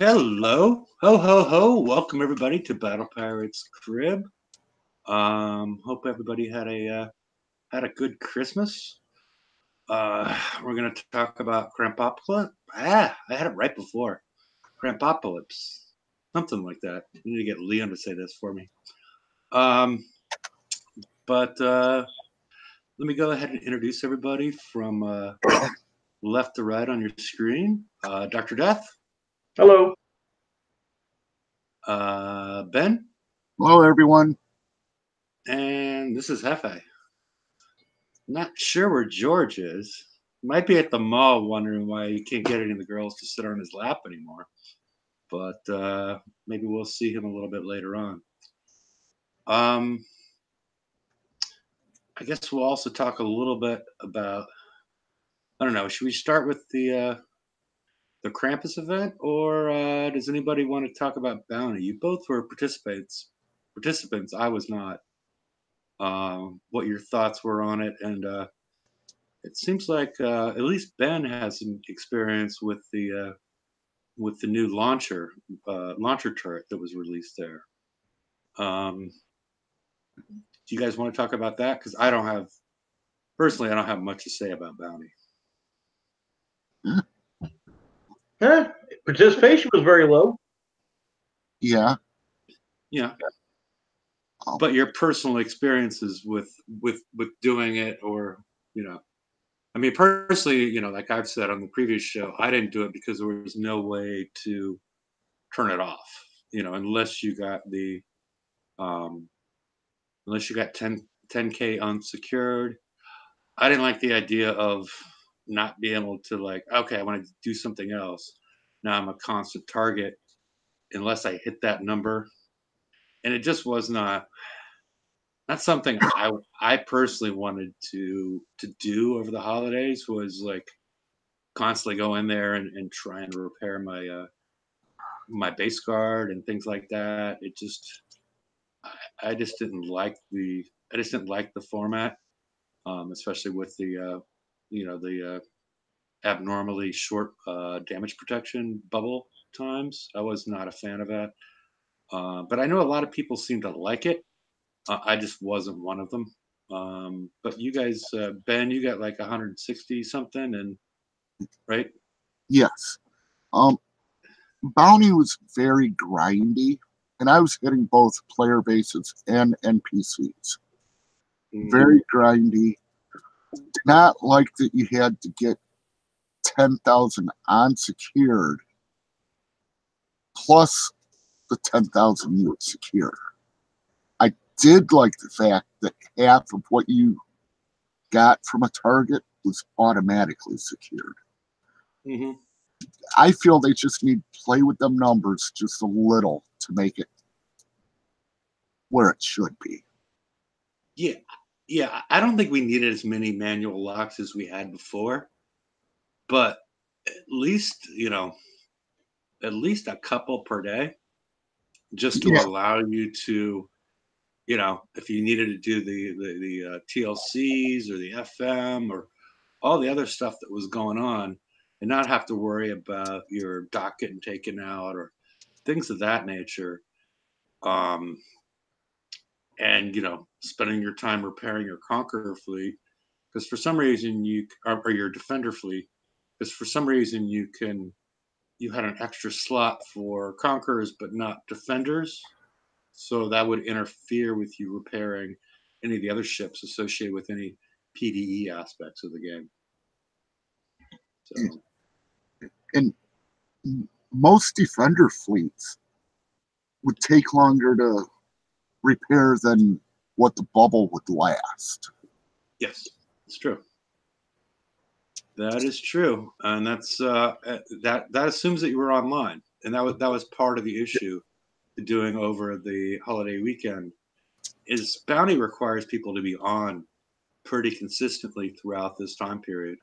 Hello, ho ho ho! Welcome everybody to Battle Pirates Crib. Hope everybody had a good Christmas. We're gonna talk about Krampocalypse. I had it right before Krampocalypse, something like that. I need to get Leon to say this for me. Um, but let me go ahead and introduce everybody from left to right on your screen. Dr. Death, Hello. Ben, Hello, everyone. and this is Hefe. Not sure where George is. Might be at the mall wondering why he can't get any of the girls to sit on his lap anymore. But maybe we'll see him a little bit later on. I guess we'll also talk a little bit about, I don't know, should we start with the Krampus event, or does anybody want to talk about Bounty? You both were participants. I was not. What your thoughts were on it, and it seems like at least Ben has some experience with the new launcher turret that was released there. Do you guys want to talk about that? Because I don't have much to say about Bounty. Participation was very low. Yeah. But your personal experiences with doing it, or I mean, personally, like I've said on the previous show, I didn't do it because there was no way to turn it off. Unless you got unless you got 10K unsecured. I didn't like the idea of not being able to, like, okay, I want to do something else. Now I'm a constant target unless I hit that number. And it just was not something I personally wanted to do over the holidays, was like constantly go in there and try and repair my base guard and things like that. It just I just didn't like the format, especially with the abnormally short damage protection bubble times. I was not a fan of that, but I know a lot of people seem to like it. I just wasn't one of them. But you guys, Ben, you got like 160 something, and right? Yes. Bounty was very grindy, and I was hitting both player bases and NPCs. Very grindy. Not like that you had to get 10,000 unsecured plus the 10,000 you would secure. I did like the fact that half of what you got from a target was automatically secured. Mm-hmm. I feel they just need to play with them numbers just a little to make it where it should be. Yeah. I don't think we needed as many manual locks as we had before, but at least a couple per day, just to allow you to, if you needed to do the TLCs or the FM or all the other stuff that was going on, and not have to worry about your dock getting taken out or things of that nature. And spending your time repairing your Conqueror fleet, because for some reason or your Defender fleet, because for some reason you had an extra slot for Conquerors but not Defenders, so that would interfere with you repairing any of the other ships associated with any PDE aspects of the game. So. And most Defender fleets would take longer to repair than what the bubble would last. Yes, it's true. That is true, and that's that assumes that you were online, and that was part of the issue doing over the holiday weekend. Is Bounty requires people to be on pretty consistently throughout this time period,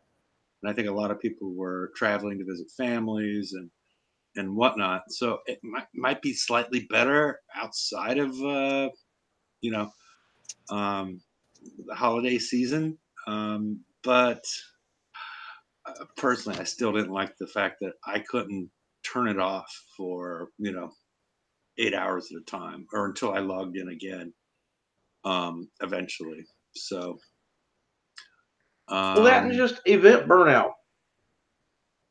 and I think a lot of people were traveling to visit families and whatnot, so it might be slightly better outside of the holiday season, but personally, I still didn't like the fact that I couldn't turn it off for 8 hours at a time, or until I logged in again. Eventually, so. Well, that and just event burnout.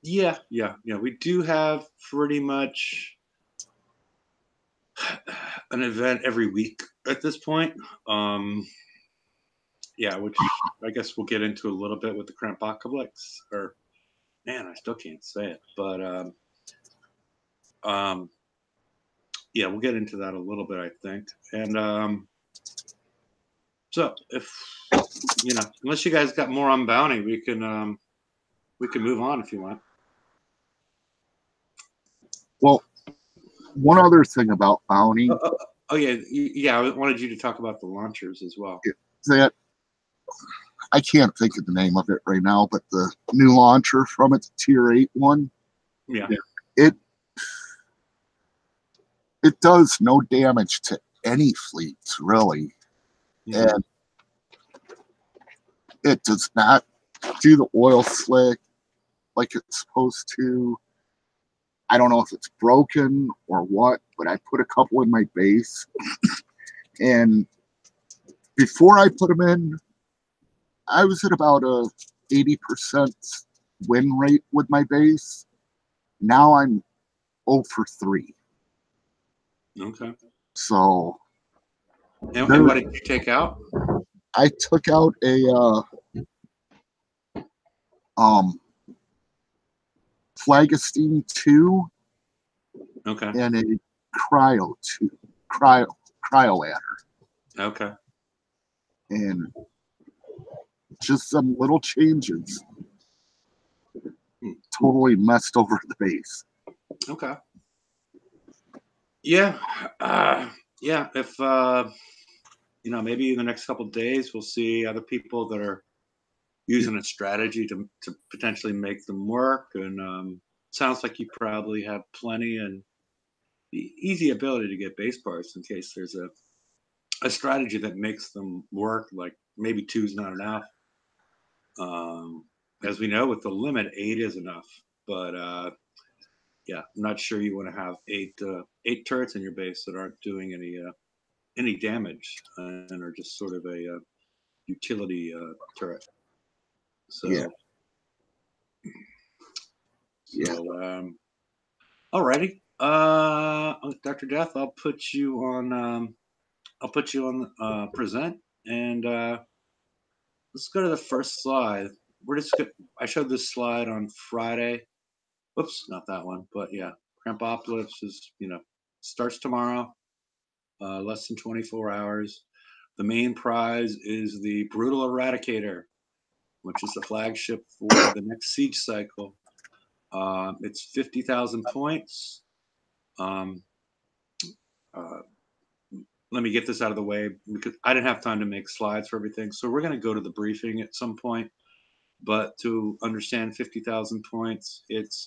Yeah. We do have pretty much an event every week at this point. Yeah, which I guess we'll get into a little bit with the Krampocalypse, or man, I still can't say it, but yeah, we'll get into that a little bit, I think. And so if unless you guys got more on Bounty, we can move on if you want. Well, one other thing about Bounty. Oh yeah, I wanted you to talk about the launchers as well. That I can't think of the name of it right now, but the new launcher from it, the Tier 8 one. Yeah. It does no damage to any fleets, really. Mm-hmm. And it does not do the oil slick like it's supposed to. I don't know if it's broken or what, but I put a couple in my base. And before I put them in, I was at about a 80% win rate with my base. Now I'm 0 for 3. Okay. So. And what did you take out? I took out a Phlegistine 2. Okay. And a cryo adder. Okay. And just some little changes totally messed over the base. Okay. Yeah. Yeah. If maybe in the next couple of days we'll see other people that are using a strategy to potentially make them work. And sounds like you probably have plenty and the easy ability to get base parts in case there's a strategy that makes them work. Like maybe 2 is not enough. As we know, with the limit, 8 is enough. But yeah, I'm not sure you want to have 8 turrets in your base that aren't doing any damage and are just sort of a utility turret. So yeah. Alrighty. Dr. Death, I'll put you on present, and let's go to the first slide. I showed this slide on Friday. Whoops, not that one, but yeah, Krampocalypse is starts tomorrow, less than 24 hours. The main prize is the Brutal Eradicator, which is the flagship for the next siege cycle. It's 50,000 points. Let me get this out of the way because I didn't have time to make slides for everything. So we're going to go to the briefing at some point. But to understand 50,000 points, it's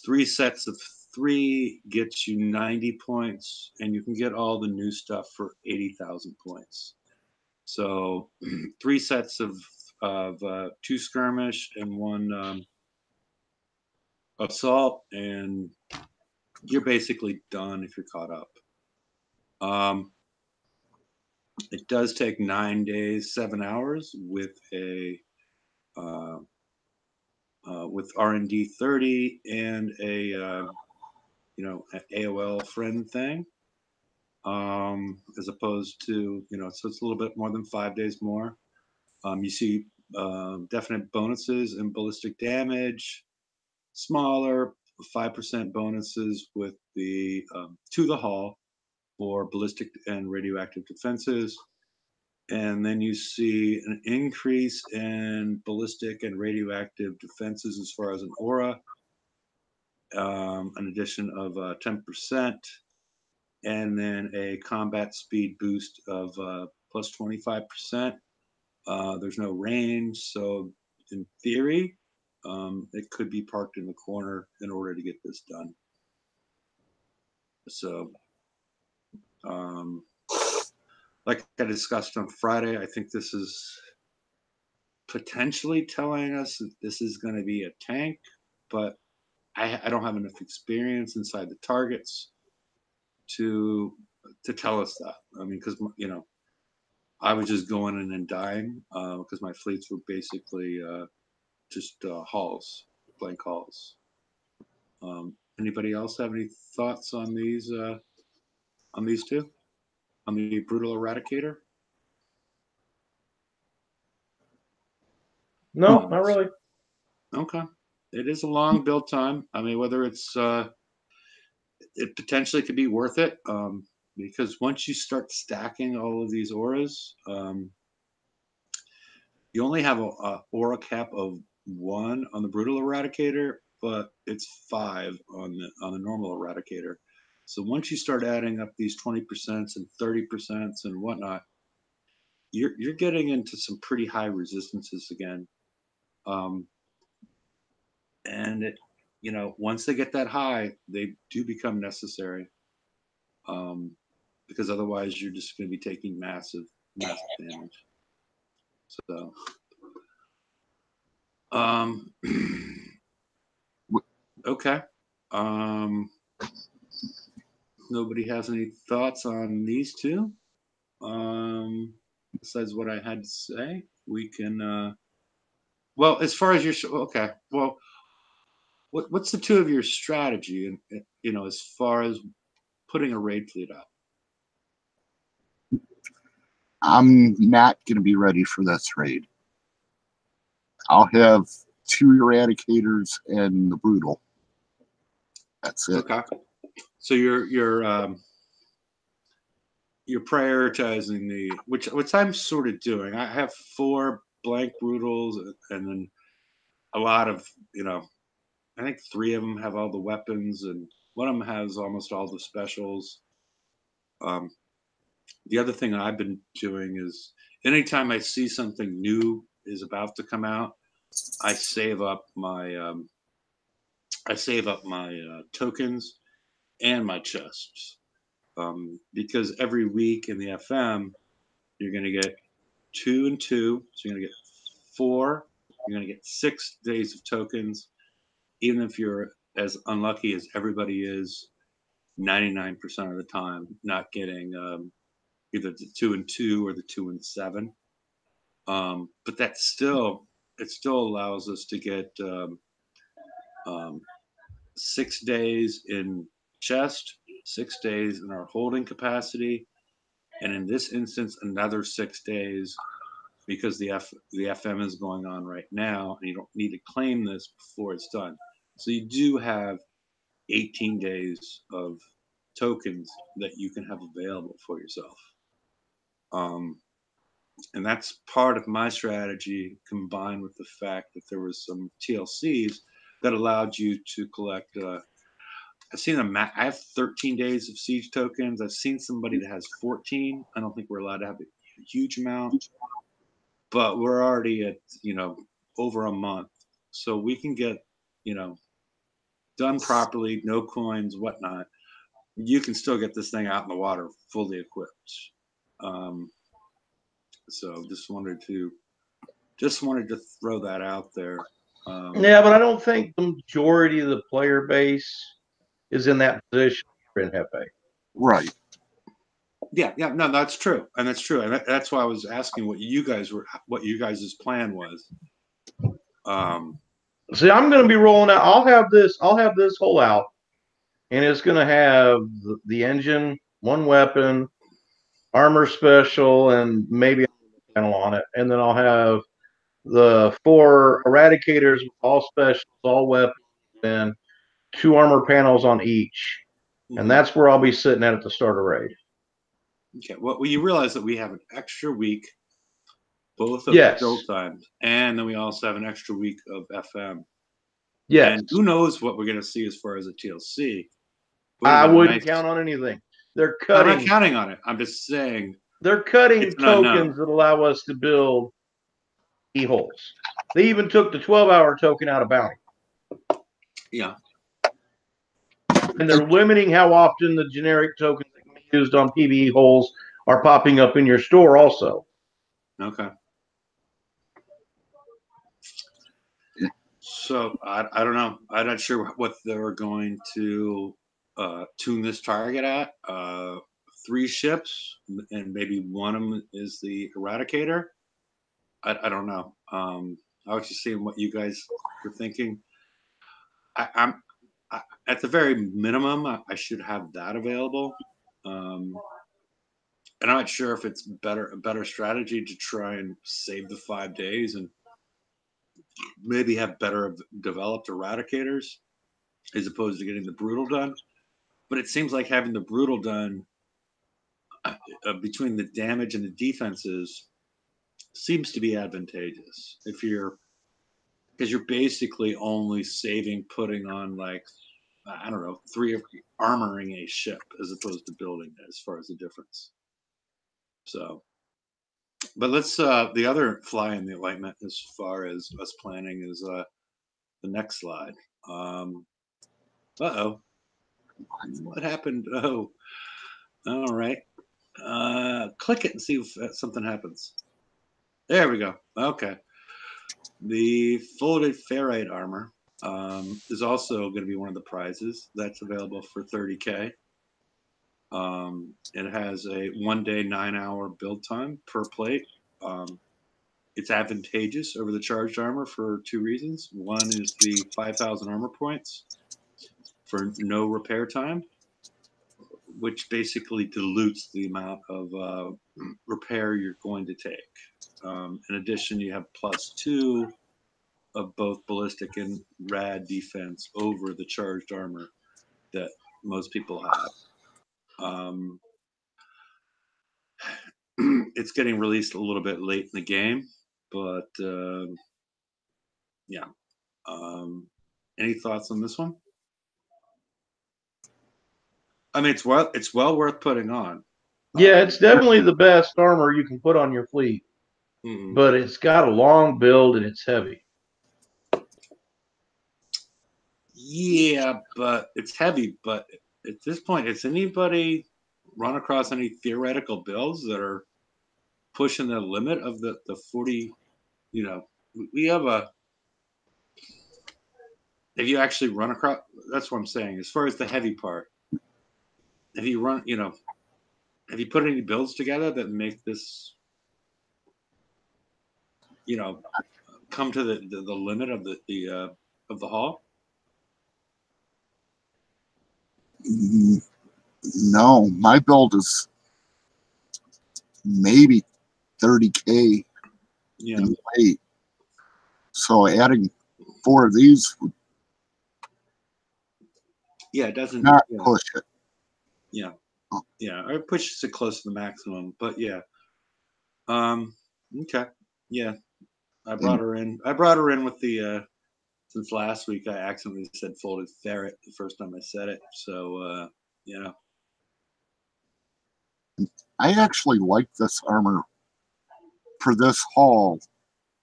3 sets of 3 gets you 90 points, and you can get all the new stuff for 80,000 points. So 3 sets of 2 skirmish and 1 assault, and you're basically done if you're caught up. It does take 9 days, 7 hours with a with R&D 30 and a an AOL friend thing, as opposed to so it's a little bit more than 5 days more. You see definite bonuses in ballistic damage, smaller 5% bonuses with the to the hull for ballistic and radioactive defenses. And then you see an increase in ballistic and radioactive defenses as far as an aura, an addition of 10%, and then a combat speed boost of plus 25%. There's no range, so in theory, it could be parked in the corner in order to get this done. So, like I discussed on Friday, I think this is potentially telling us that this is going to be a tank, but I don't have enough experience inside the targets to tell us that. I mean, because I was just going in and dying because my fleets were basically just hulls, blank hulls. Anybody else have any thoughts on these two? On the brutal Eradicator? No, not really. Okay. It is a long build time. I mean, whether it's it potentially could be worth it because once you start stacking all of these auras, you only have a aura cap of 1 on the brutal Eradicator, but it's 5 on the normal Eradicator. So once you start adding up these 20% and 30% and whatnot, you're getting into some pretty high resistances again. And it, once they get that high, they do become necessary. Because otherwise you're just going to be taking massive damage. So, okay. Nobody has any thoughts on these two? Besides what I had to say, we can. Well, as far as your okay, well, what's the two of your strategy, and as far as putting a raid fleet out? I'm not going to be ready for this raid. I'll have 2 Eradicators and the Brutal. That's it. Okay. So you're prioritizing which I'm sort of doing. I have 4 blank Brutals and then a lot of I think 3 of them have all the weapons and one of them has almost all the specials. The other thing I've been doing is anytime I see something new is about to come out, I save up my tokens and my chests because every week in the FM you're going to get 2 and 2, so you're going to get 4. You're going to get 6 days of tokens, even if you're as unlucky as everybody is 99% of the time, not getting either the 2 and 2 or the 2 and 7. But it still allows us to get 6 days in chest, 6 days in our holding capacity, and in this instance, another 6 days because the FM is going on right now, and you don't need to claim this before it's done. So you do have 18 days of tokens that you can have available for yourself. And that's part of my strategy, combined with the fact that there was some TLCs that allowed you to collect. I've seen I have 13 days of siege tokens. I've seen somebody that has 14. I don't think we're allowed to have a huge amount, but we're already at over a month, so we can get done properly, no coins, whatnot. You can still get this thing out in the water fully equipped. So just wanted to throw that out there. Yeah, but I don't think the majority of the player base is in that position in Hefe. Right. Yeah, no, that's true, and that's why I was asking what you guys' plan was. See, I'm going to be rolling out. I'll have this hole out, and it's going to have the engine, 1 weapon, armor special, and maybe a panel on it, and then I'll have the 4 Eradicators with all specials, all weapons, and 2 armor panels on each. Mm-hmm. And that's where I'll be sitting at the start of raid. Okay. Well, you realize that we have an extra week, both of build times, and then we also have an extra week of FM. Yes. And who knows what we're going to see as far as a TLC. I wouldn't count on anything. They're cutting. I'm not counting on it. I'm just saying. They're cutting tokens that allow us to build e-holes. They even took the 12-hour token out of bounty. Yeah. And they're limiting how often the generic tokens that can be used on PvE holes are popping up in your store also. Okay. So I don't know. I'm not sure what they're going to tune this target at. 3 ships, and maybe one of them is the Eradicator. I don't know. I was just seeing what you guys were thinking. I'm at the very minimum, I should have that available. And I'm not sure if it's a better strategy to try and save the 5 days and maybe have better developed eradicators as opposed to getting the brutal done. But it seems like having the brutal done between the damage and the defenses seems to be advantageous if you're because you're basically only saving putting on like I don't know 3 of armoring a ship as opposed to building it as far as the difference. So, but let's the other fly in the ointment as far as us planning is the next slide. Uh-oh. What happened? Oh, all right. Click it and see if something happens. There we go. Okay. The folded ferrite armor is also going to be one of the prizes. That's available for 30K. It has a 1-day, 9-hour build time per plate. It's advantageous over the charged armor for 2 reasons. One is the 5,000 armor points for no repair time, which basically dilutes the amount of repair you're going to take. In addition, you have +2 of both ballistic and rad defense over the charged armor that most people have. It's getting released a little bit late in the game, but yeah. Any thoughts on this one? I mean, it's well worth putting on. Yeah, it's definitely the best armor you can put on your fleet, but it's got a long build and it's heavy. Yeah, but it's heavy. But at this point, has anybody run across any theoretical builds that are pushing the limit of the 40? You know, we have a. Have you actually run across? That's what I'm saying. As far as the heavy part, have you run? You know, have you put any builds together that make this? You know, come to the limit of the hall? No, my build is maybe 30K in weight. So adding 4 of these would it doesn't not push it. Yeah. Yeah, or it pushes it close to the maximum, but yeah. Okay. Yeah. I brought her in with the since last week I accidentally said folded ferret the first time I said it. So yeah. I actually like this armor for this haul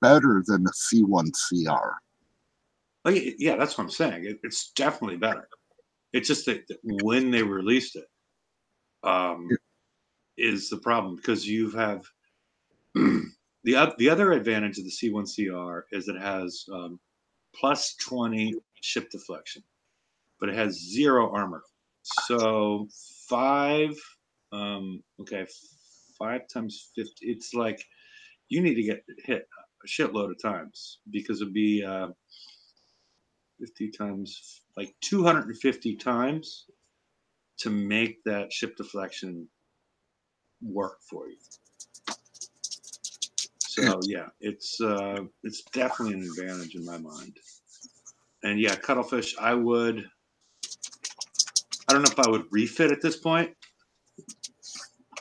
better than the C1CR. Oh, yeah, that's what I'm saying. It's definitely better. It's just that when they released it, is the problem because you have the other advantage of the C1CR is it has +20 ship deflection, but it has 0 armor. So 5, 5 times 50. It's like you need to get hit a shitload of times because it'd be 50 times, like 250 times to make that ship deflection work for you. So yeah, it's definitely an advantage in my mind. And yeah, cuttlefish, I don't know if I would refit at this point.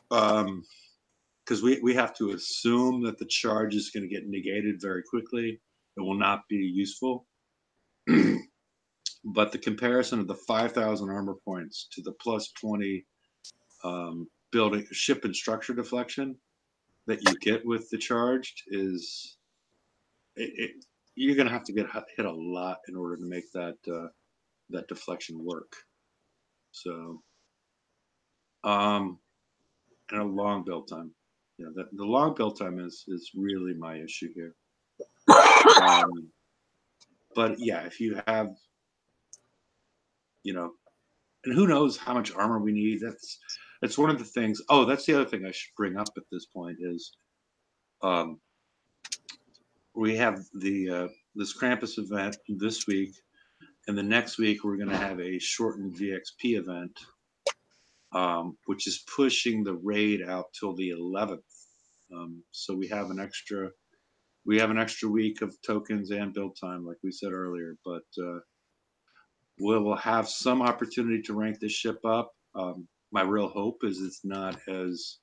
Because we have to assume that the charge is going to get negated very quickly. It will not be useful. But the comparison of the 5,000 armor points to the +20 building ship and structure deflection that you get with the charged is you're going to have to get hit a lot in order to make that that deflection work. So, and a long build time. Yeah, the long build time is really my issue here. But yeah, if you have, you know, and who knows how much armor we need. That's one of the things. Oh, that's the other thing I should bring up at this point is um, we have the this Krampus event this week, and the next week we're going to have a shortened VXP event, which is pushing the raid out till the 11th. So we have an extra week of tokens and build time, like we said earlier. But we'll have some opportunity to rank this ship up. My real hope is it's not as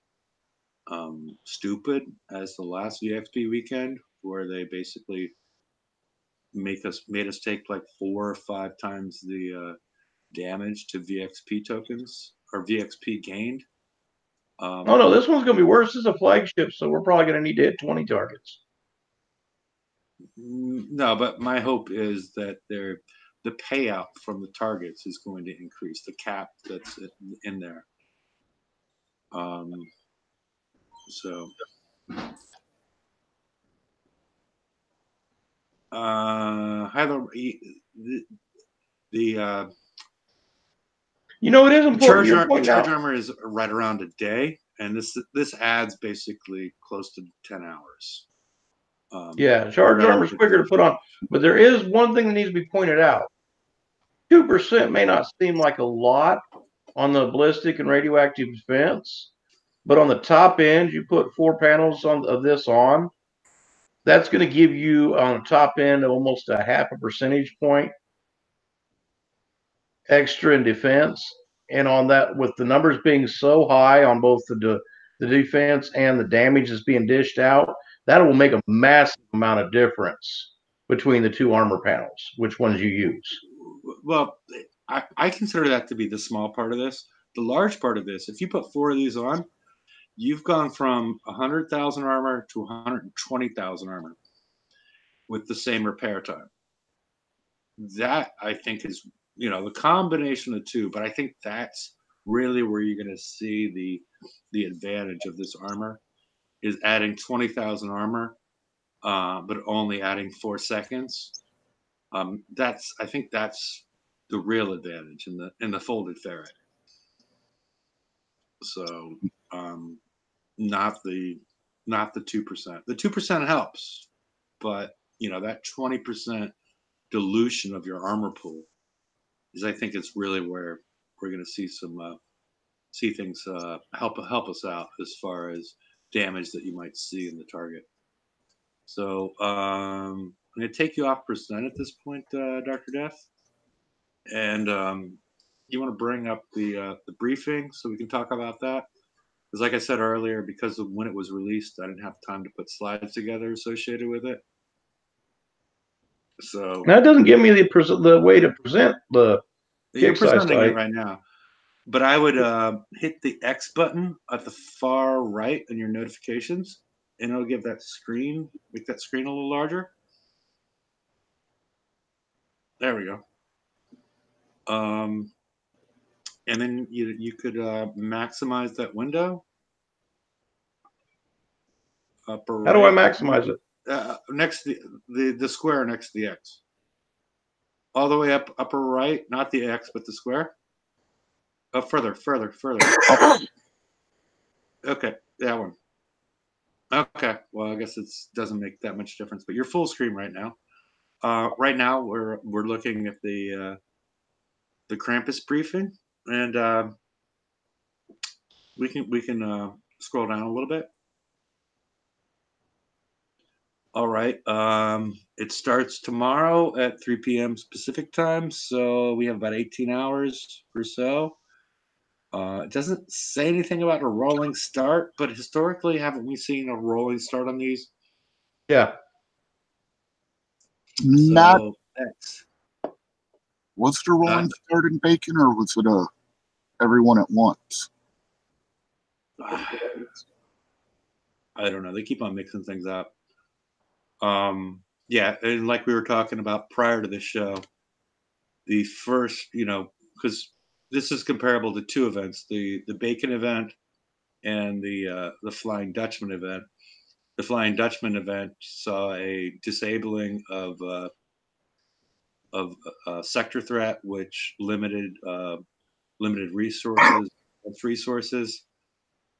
stupid as the last VXP weekend, where they basically made us take like 4 or 5 times the damage to VXP tokens or VXP gained. Oh no, this one's going to be worse. This is a flagship, so we're probably going to need to hit 20 targets. No, but my hope is that the payout from the targets is going to increase. The cap that's in there. So the You know, it is important. You're the pointing charge out. armor is right around a day, and this adds basically close to 10 hours. Yeah, charge armor is quicker to put on, but there is one thing that needs to be pointed out. 2% may not seem like a lot on the ballistic and radioactive defense, but on the top end, you put 4 panels of this on. That's going to give you on the top end almost a half a percentage point extra in defense. And on that, with the numbers being so high on both the defense and the damage that's being dished out, that will make a massive amount of difference between the two armor panels, which ones you use. Well, I consider that to be the small part of this. The large part of this, if you put 4 of these on, you've gone from 100,000 armor to 120,000 armor with the same repair time. That I think is, the combination of the two, but I think that's really where you're going to see the advantage of this armor is adding 20,000 armor, but only adding 4 seconds. I think that's the real advantage in the folded ferrite. So not the 2%. The 2% helps, but that 20% dilution of your armor pool is, I think, it's really where we're going to see things help us out as far as damage that you might see in the target. So I'm going to take you off percent at this point, Dr. Death, and you want to bring up the briefing so we can talk about that. Because, like I said earlier, because of when it was released, I didn't have time to put slides together associated with it. So that doesn't give me the way to present the you're presenting site it right now. But I would hit the X button at the far right in your notifications, and it'll give that screen, make that screen a little larger. There we go. And then you could maximize that window. Upper How do I right. maximize it? Next to the square next to the X. All the way up upper right, not the X, but the square. Further. Okay, that one. Okay, well, I guess it doesn't make that much difference, but you're full screen right now. Right now, we're looking at the Krampus briefing, and we can scroll down a little bit. All right. It starts tomorrow at 3 p.m. Pacific time, so we have about 18 hours or so. It doesn't say anything about a rolling start, but historically, haven't we seen a rolling start on these? Yeah. Not. So that's. Was it a rolling start in Bacon, or was it everyone at once? I don't know. They keep on mixing things up. Yeah, and like we were talking about prior to this show, the first, because this is comparable to 2 events: the Bacon event and the Flying Dutchman event. The Flying Dutchman event saw a disabling of of sector threat, which limited resources. Resources.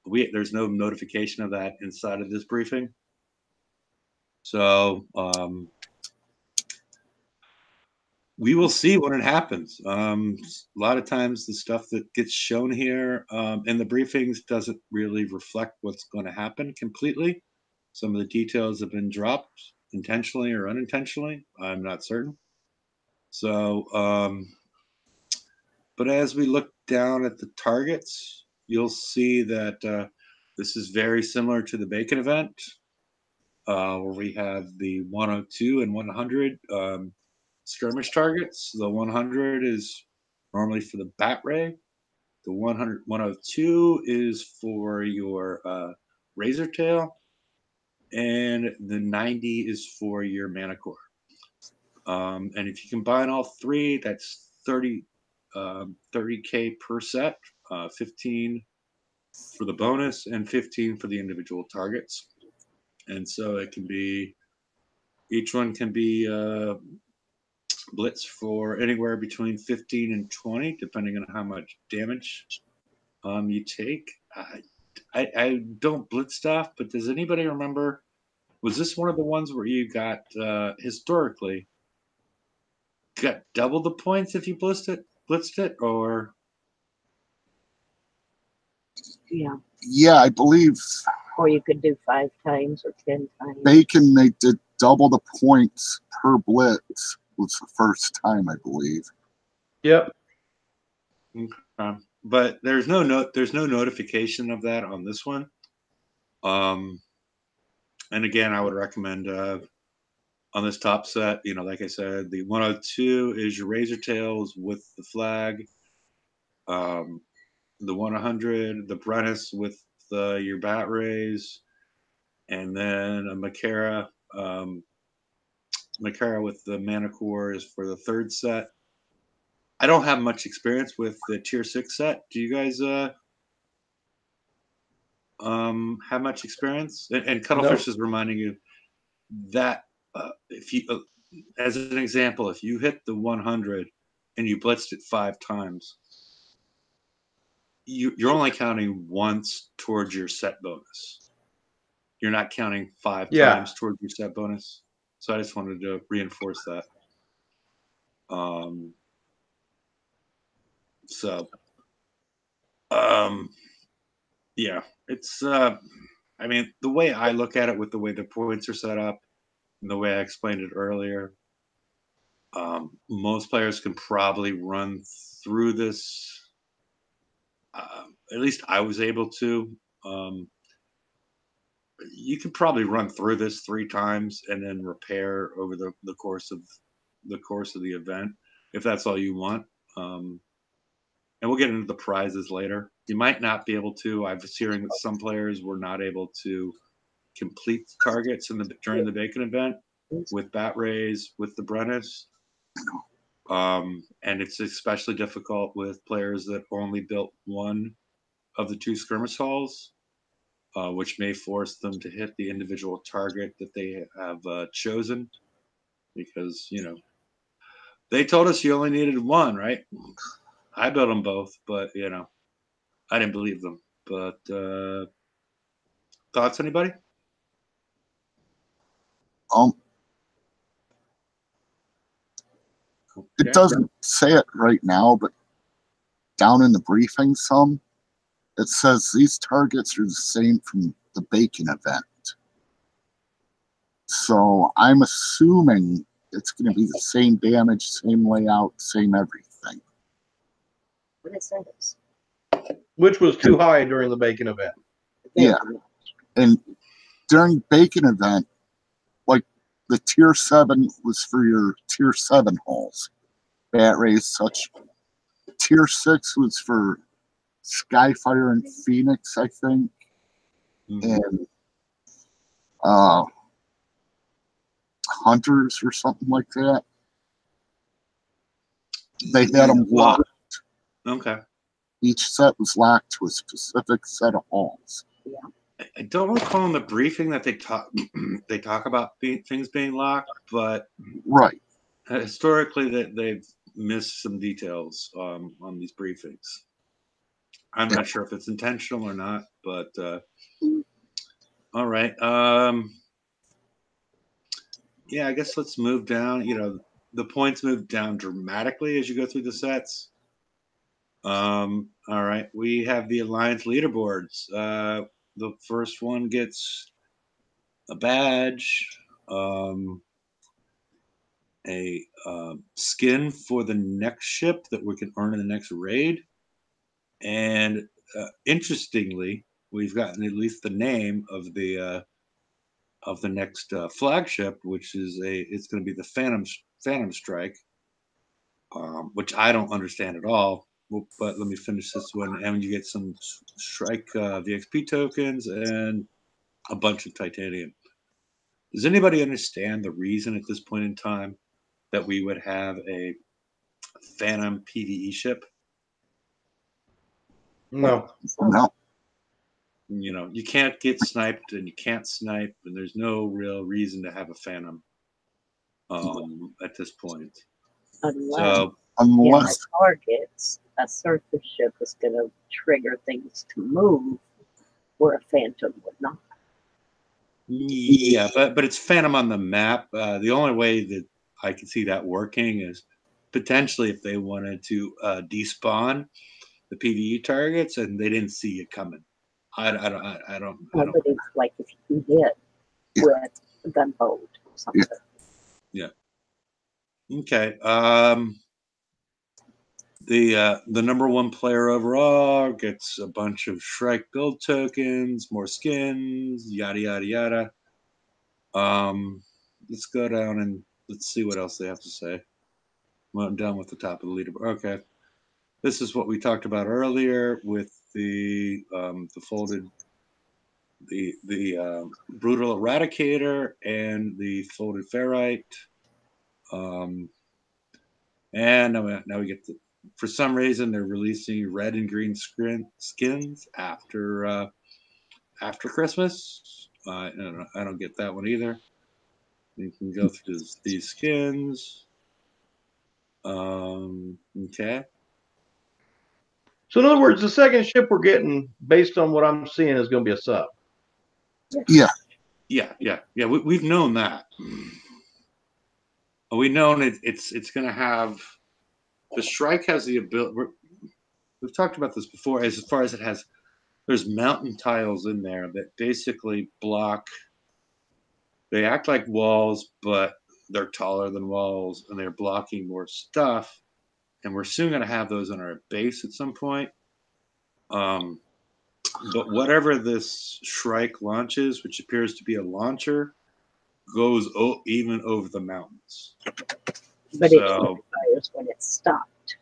There's no notification of that inside of this briefing. So we will see when it happens. A lot of times the stuff that gets shown here in the briefings doesn't really reflect what's going to happen completely. Some of the details have been dropped intentionally or unintentionally. I'm not certain. So, but as we look down at the targets, you'll see that this is very similar to the Bacon event, where we have the 102 and 100 skirmish targets. The 100 is normally for the Bat Ray. The 102 is for your Razor Tail. And the 90 is for your Mana Core. And if you combine all three, that's 30K per set, 15 for the bonus and 15 for the individual targets. And so it can be, each one can be blitz for anywhere between 15 and 20, depending on how much damage you take. I don't blitz stuff, but does anybody remember, was this one of the ones where you got, historically, got double the points if you blitzed it, or? Yeah. Yeah, I believe Or you could do 5 times or 10 times. Bacon, they did double the points per blitz was the first time, I believe. Yep. But there's no notification of that on this one. And again, I would recommend on this top set, like I said, the 102 is your Razor Tails with the flag. The 100, the Brennus with your Bat Rays, and then a Makara with the Mana Core is for the third set. I don't have much experience with the tier 6 set. Do you guys have much experience? And Cuttlefish is reminding you that if you, as an example, if you hit the 100 and you blitzed it 5 times, you're only counting once towards your set bonus. You're not counting 5 times towards your set bonus. So I just wanted to reinforce that. Yeah, it's, I mean, the way I look at it with the way the points are set up and the way I explained it earlier, most players can probably run through this. At least I was able to. You could probably run through this 3 times and then repair over the course of the event, if that's all you want. And we'll get into the prizes later. You might not be able to. I was hearing that some players were not able to complete targets during the Bacon event with Bat Rays, with the Brennus. And it's especially difficult with players that only built one of the 2 skirmish halls, which may force them to hit the individual target that they have chosen, because, they told us you only needed 1, right? I built them both, but, I didn't believe them. But thoughts, anybody? It doesn't say it right now, but down in the briefing it says these targets are the same from the Bacon event. So I'm assuming it's going to be the same damage, same layout, same everything. What it says. Which was too high during the Bacon event. Yeah. And during Bacon event, like the tier 7 was for your tier 7 halls, Bat Rays, such. Tier 6 was for Skyfire and Phoenix, I think. And Hunters or something like that. They had them locked. Okay. Each set was locked to a specific set of halls. Yeah. I don't recall in the briefing that they talk about things being locked, but right. historically that they've missed some details on these briefings. I'm not sure if it's intentional or not, but all right. Yeah, I guess let's move down. The points move down dramatically as you go through the sets. All right, we have the Alliance leaderboards. The first one gets a badge, a skin for the next ship that we can earn in the next raid, and interestingly, we've gotten at least the name of the next flagship, which is it's going to be the Phantom Strike, which I don't understand at all. But let me finish this one, and you get some Strike VXP tokens and a bunch of titanium. Does anybody understand the reason at this point in time that we would have a Phantom PvE ship? No. No. You can't get sniped and you can't snipe, and there's no real reason to have a Phantom at this point. Unless So, Unless targets, a surface ship is going to trigger things to move where a phantom would not. yeah, but it's Phantom on the map. The only way that I can see that working is potentially if they wanted to despawn the PvE targets and they didn't see it coming. I don't. But it's like if you hit with a gunboat or something. Yeah. Okay. The number one player overall gets a bunch of Shrike build tokens, more skins, yada yada yada. Let's go down and let's see what else they have to say. Well, I'm down with the top of the leaderboard. Okay. This is what we talked about earlier with the folded the brutal Eradicator and the folded ferrite. And now we get for some reason they're releasing red and green skins after Christmas. I don't get that one either. You can go through these skins. Okay. So in other words, the second ship we're getting, based on what I'm seeing, is going to be a sub. Yeah. We've known that. We've known it's going to have. The Shrike has the ability. We've talked about this before. As far as it has, there's mountain tiles in there that basically block. They act like walls, but they're taller than walls, and they're blocking more stuff. And we're soon going to have those on our base at some point. But whatever this Shrike launches, which appears to be a launcher, goes even over the mountains. But it fires when it's stopped.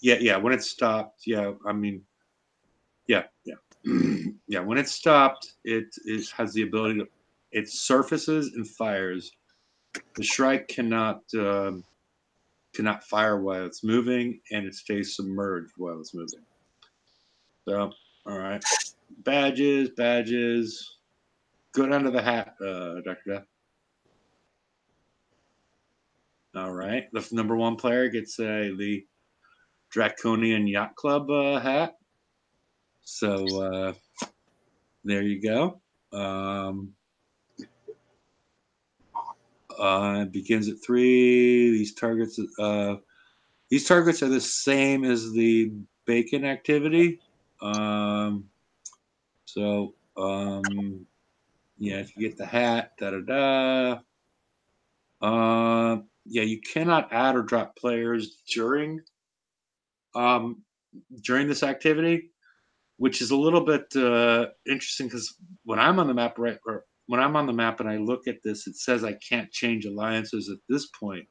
Yeah, when it's stopped. Yeah, I mean, yeah. Yeah, when it's stopped, it has the ability to. It surfaces and fires. The Shrike cannot fire while it's moving, and it stays submerged while it's moving. So, all right, badges. Go down to the hat, Dr. Death. All right, the number one player gets the Draconian Yacht Club hat. So there you go. It begins at 3. These targets are the same as the bacon activity. Yeah, if you get the hat, yeah, you cannot add or drop players during this activity, which is a little bit interesting because when I'm on the map, when I'm on the map and I look at this, it says I can't change alliances at this point.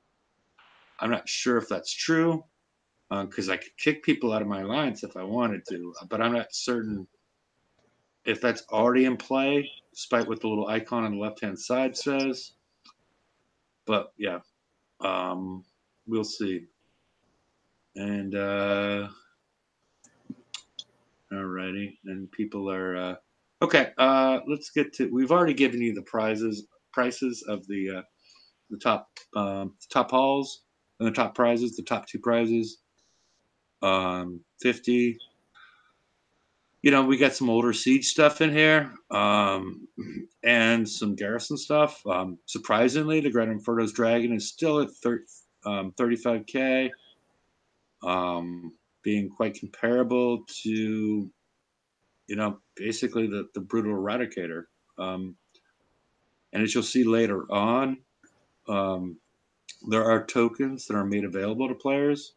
I'm not sure if that's true because I could kick people out of my alliance if I wanted to, but I'm not certain if that's already in play, despite what the little icon on the left-hand side says. But yeah, we'll see. And alrighty, and people are okay. Let's get to. We've already given you the prices of the top halls. And the top prizes, the top 2 prizes, 50. We got some older Siege stuff in here, and some Garrison stuff. Surprisingly, the Grand Inferno's Dragon is still at 35K, being quite comparable to, basically the Brutal Eradicator. And as you'll see later on, there are tokens that are made available to players,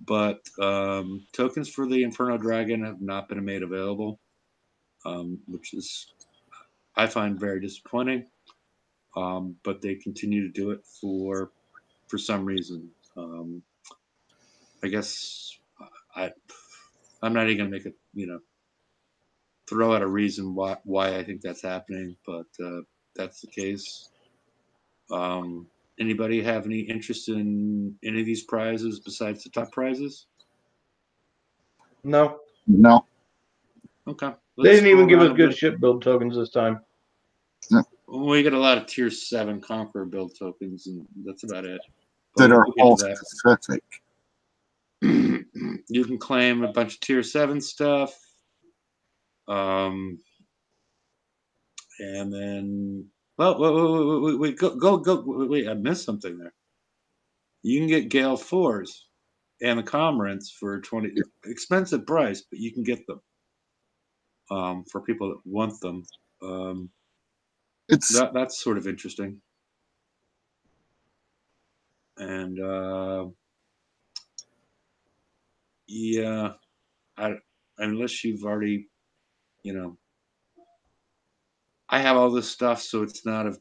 but tokens for the Inferno Dragon have not been made available, which is, I find, very disappointing. But they continue to do it for some reason. I guess I'm not even gonna make it, throw out a reason why I think that's happening, but that's the case. Anybody have any interest in any of these prizes besides the top prizes? No. No. Okay. They didn't even give us a good bit. ship build tokens this time. We get a lot of tier 7 Conqueror build tokens, and that's about it. That But are we'll all get to specific. that. You can claim a bunch of tier 7 stuff. And then, well, wait, go, wait, I missed something there. You can get Gale 4s and the Comrades for 20, expensive price, but you can get them. For people that want them. That's sort of interesting. And yeah, unless you've already, I have all this stuff, so it's not of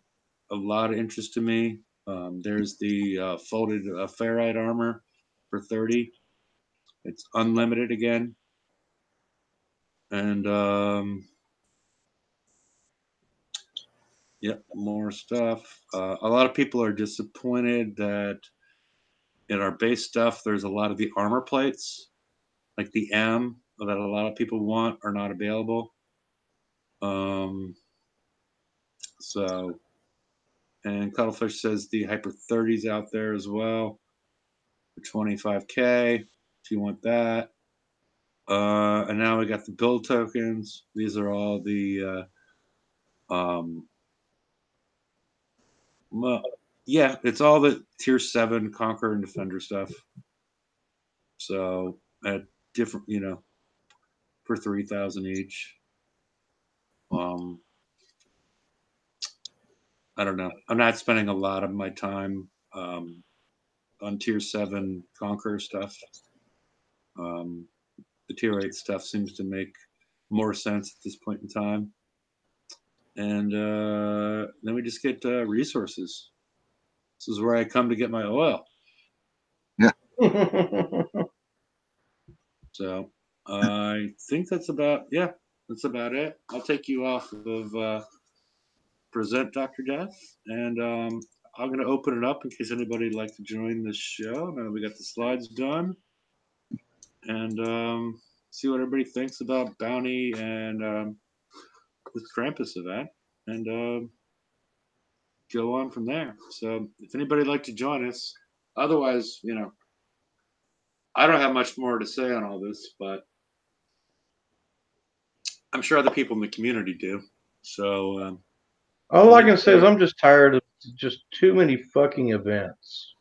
a lot of interest to me. There's the folded ferrite armor for 30. It's unlimited again. And yep, more stuff. A lot of people are disappointed that in our base stuff, there's a lot of the armor plates, like the M, that a lot of people want, are not available. And Cuttlefish says the Hyper 30's out there as well for 25K if you want that. And now we got the build tokens. These are all the yeah, it's all the tier 7 Conqueror and Defender stuff. So at different, for 3,000 each. I don't know. I'm not spending a lot of my time on tier 7 Conqueror stuff. The tier 8 stuff seems to make more sense at this point in time. And then we just get resources. This is where I come to get my oil. Yeah. So I think that's about it. I'll take you off of present, Dr. Death, and I'm going to open it up in case anybody would like to join the show. Now that we got the slides done, and see what everybody thinks about Bounty and with Krampus event, and go on from there. So if anybody would like to join us, otherwise, I don't have much more to say on all this, but I'm sure other people in the community do. So all I can say is I'm just tired of just too many fucking events.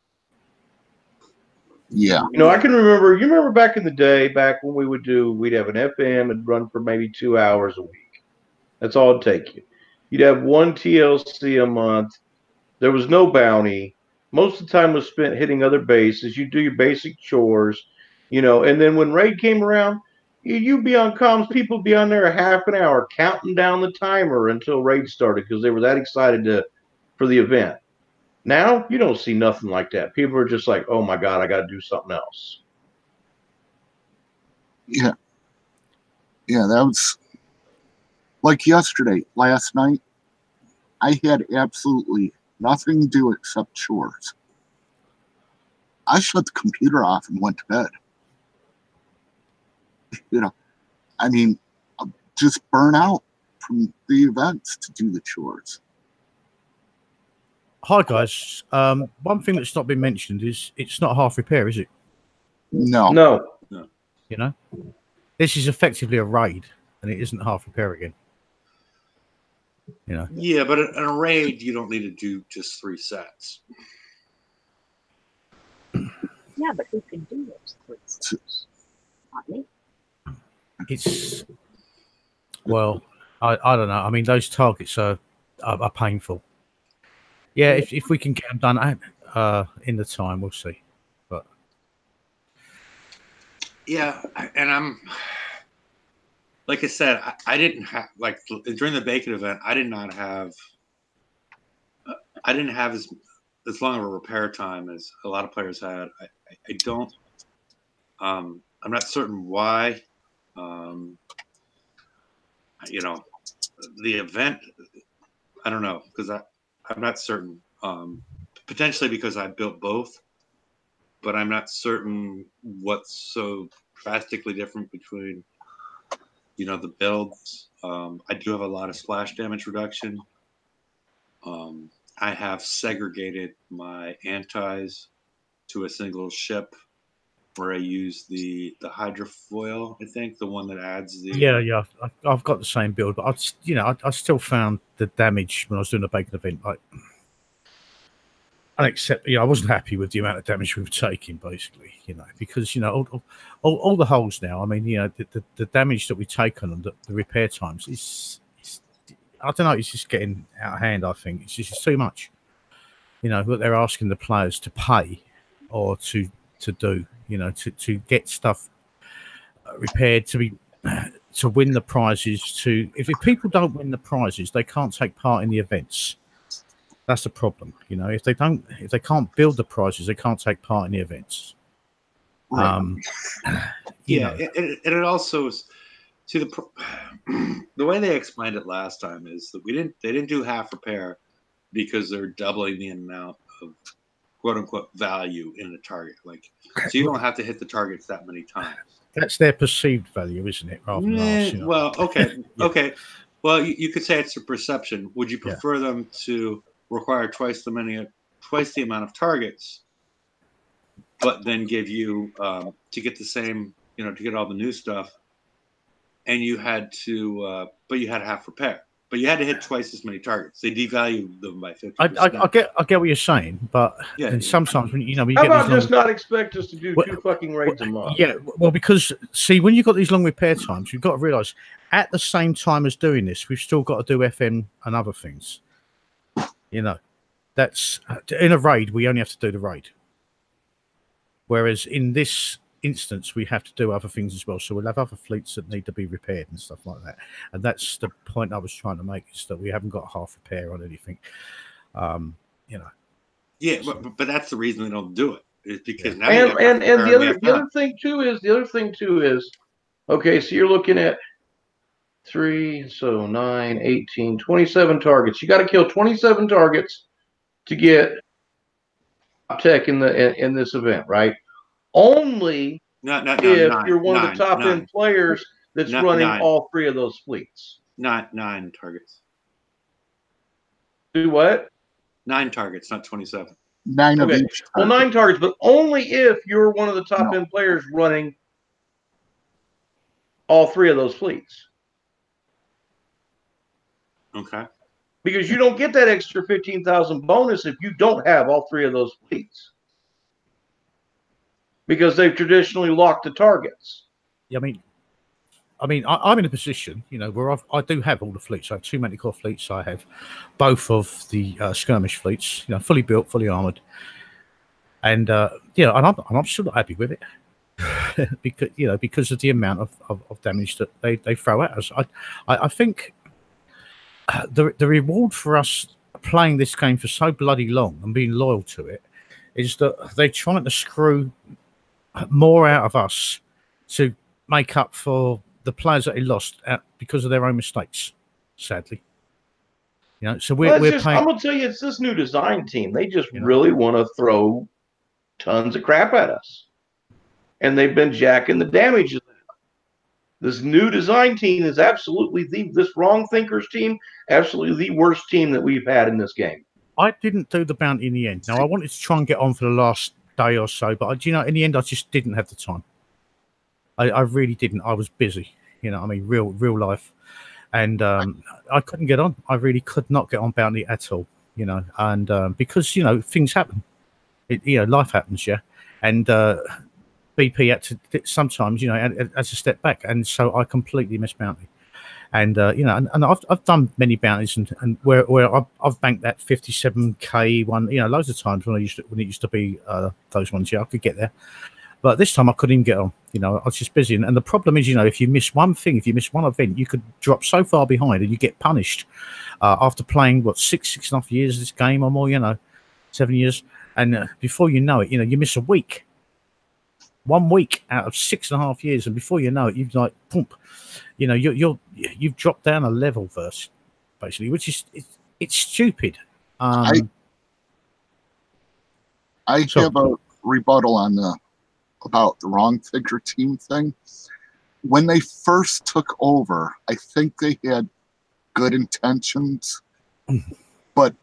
Yeah. I can remember, you remember back in the day, back when we'd have an FM and run for maybe 2 hours a week. That's all it'd take you. You'd have one TLC a month. There was no bounty. Most of the time was spent hitting other bases. You do your basic chores, and then when raid came around, you'd be on comms. People be on there a half an hour counting down the timer until raid started because they were that excited for the event. Now you don't see nothing like that. People are just like, "Oh my god, I got to do something else." Yeah. Yeah, that was like yesterday, last night. I had absolutely nothing to do except chores. I shut the computer off and went to bed. I mean, I'm just burn out from the events to do the chores. Hi guys. One thing that's not been mentioned is it's not half repair, is it? No. No. You know, this is effectively a raid, and it isn't half repair again. You know. Yeah, but in a raid, you don't need to do just 3 sets. Yeah, but who can do those 3 sets? Not me. It's well, I don't know. I mean, those targets are painful. Yeah, if we can get them done in the time, we'll see. But yeah, and I'm like I said, I didn't have like during the Bacon event, I didn't have as long of a repair time as a lot of players had. I don't. I'm not certain why. You know, the event. I don't know because I'm not certain. Potentially because I built both, but I'm not certain what's so drastically different between the builds. I do have a lot of splash damage reduction. I have segregated my antis to a single ship where I use the hydrofoil. I think the one that adds the yeah, I've got the same build, but I still found the damage when I was doing the Bacon event like unacceptable. I wasn't happy with the amount of damage we were taking, basically. Because all the holes now. I mean, the damage that we take on them, the repair times is I don't know. It's just getting out of hand. I think it's just too much. What they're asking the players to pay or to do. To get stuff repaired, to win the prizes. If people don't win the prizes, they can't take part in the events. That's the problem. If they can't build the prizes, they can't take part in the events. Right. It also is to the way they explained it last time is that they didn't do half repair because they're doubling the amount of quote unquote value in the target. Like, so you don't have to hit the targets that many times. That's their perceived value, isn't it? Rather than ours, Well, okay, Yeah. okay. Well, you could say it's a perception. Would you prefer them to require twice the amount of targets, but then give you to get the same, to get all the new stuff, and you had to, but you had half repair, but you had to hit twice as many targets. They devalued them by 50%. I get what you're saying, but then sometimes when How about just not expect us to do 2 fucking raids a month? Yeah, well, because see, when you've got these long repair times, you've got to realise at the same time as doing this, we've still got to do FM and other things. That's in a raid. We only have to do the raid, whereas in this instance, we have to do other things as well. So we'll have other fleets that need to be repaired and stuff like that. And that's the point I was trying to make, is that we haven't got half repair on anything. Yeah, but that's the reason they don't do it. Is because now and the other thing too is okay, so you're looking at 3, so 9, 18, 27 targets. You got to kill 27 targets to get tech in this event, right? Only if you're one of the top end players that's running all 3 of those fleets. Not 9 targets. Do what? 9 targets, not 27. 9 of each. Well, 9 targets, but only if you're one of the top end players running all 3 of those fleets. Okay. Because you don't get that extra 15,000 bonus if you don't have all 3 of those fleets. Because they've traditionally locked the targets. Yeah, I'm in a position, where I do have all the fleets. I have 2 Manticore fleets. I have both of the skirmish fleets, fully built, fully armored, and I'm still not happy with it because of the amount of damage that they throw at us. I think the reward for us playing this game for so bloody long and being loyal to it is that they're trying to screw more out of us to make up for the players that they lost because of their own mistakes, sadly. So we're paying. I'm gonna tell you, it's this new design team. They just really want to throw tons of crap at us, and they've been jacking the damages. This new design team is absolutely this wrong thinkers team, absolutely the worst team that we've had in this game. I didn't do the bounty in the end. Now I wanted to try and get on for the last day or so, but you know, in the end, I just didn't have the time. I really didn't. I was busy. You know, I mean, real life, and I couldn't get on. I really could not get on bounty at all. You know, and because you know things happen. You know, life happens, yeah, and BP had to sometimes, you know, as a step back, and so I completely missed bounty. And you know, and I've done many bounties, and where I've banked that 57k one, you know, loads of times when it used to be those ones. Yeah, I could get there, but this time I couldn't even get on. You know, I was just busy, and the problem is, you know, if you miss one thing, if you miss one event, you could drop so far behind, and you get punished after playing what 6.5 years of this game or more. You know, 7 years, and before you know it, you know, you miss a week. 1 week out of 6.5 years, and before you know it, you've like, boom, you know, you've dropped down a level verse, basically, which is it's stupid. I have a rebuttal on about the wrong figure team thing. When they first took over, I think they had good intentions, but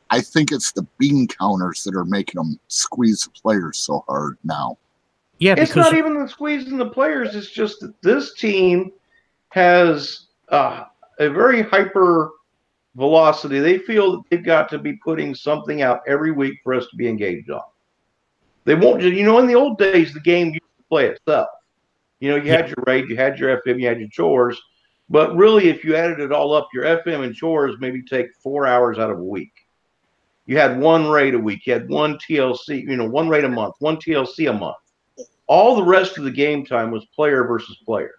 I think it's the bean counters that are making them squeeze the players so hard now. Yeah, it's not even the squeezing the players. It's just that this team has a very hyper velocity. They feel that they've got to be putting something out every week for us to be engaged on. They won't just, you know, in the old days, the game used to play itself. You know, you had your raid, you had your FM, you had your chores. But really, if you added it all up, your FM and chores maybe take 4 hours out of a week. You had one raid a week. You had one TLC, you know, one raid a month, one TLC a month. All the rest of the game time was player versus player.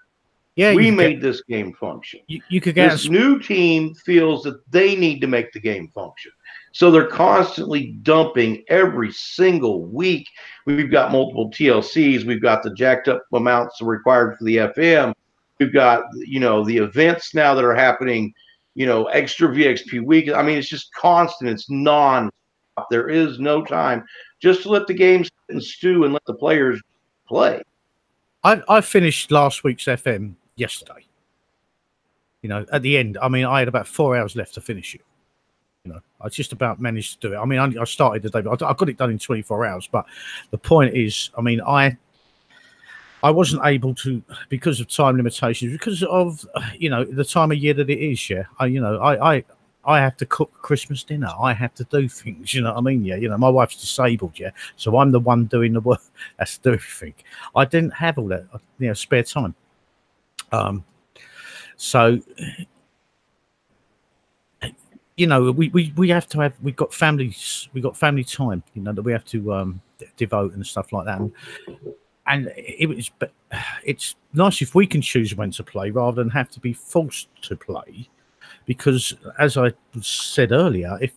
Yeah, we made this game function. You could get this new team feels that they need to make the game function. So they're constantly dumping every single week. We've got multiple TLCs. We've got the jacked up amounts required for the FM. We've got, you know, the events now that are happening, you know, extra VXP week. I mean, it's just constant. It's non-stop. There is no time just to let the game sit and stew and let the players play. I finished last week's FM yesterday. You know, at the end, I mean, I had about 4 hours left to finish it. You know, I just about managed to do it. I mean, I started the day, but I got it done in 24 hours. But the point is, I mean, I wasn't able to, because of time limitations, because of, you know, the time of year that it is. Yeah, I have to cook Christmas dinner. I have to do things, you know what I mean? Yeah, you know, my wife's disabled, yeah, so I'm the one doing the work. That's to do everything. I didn't have all that, you know, spare time. So, you know, we have to have, we've got family time, you know, that we have to devote and stuff like that. And it's nice if we can choose when to play rather than have to be forced to play. Because, as I said earlier, if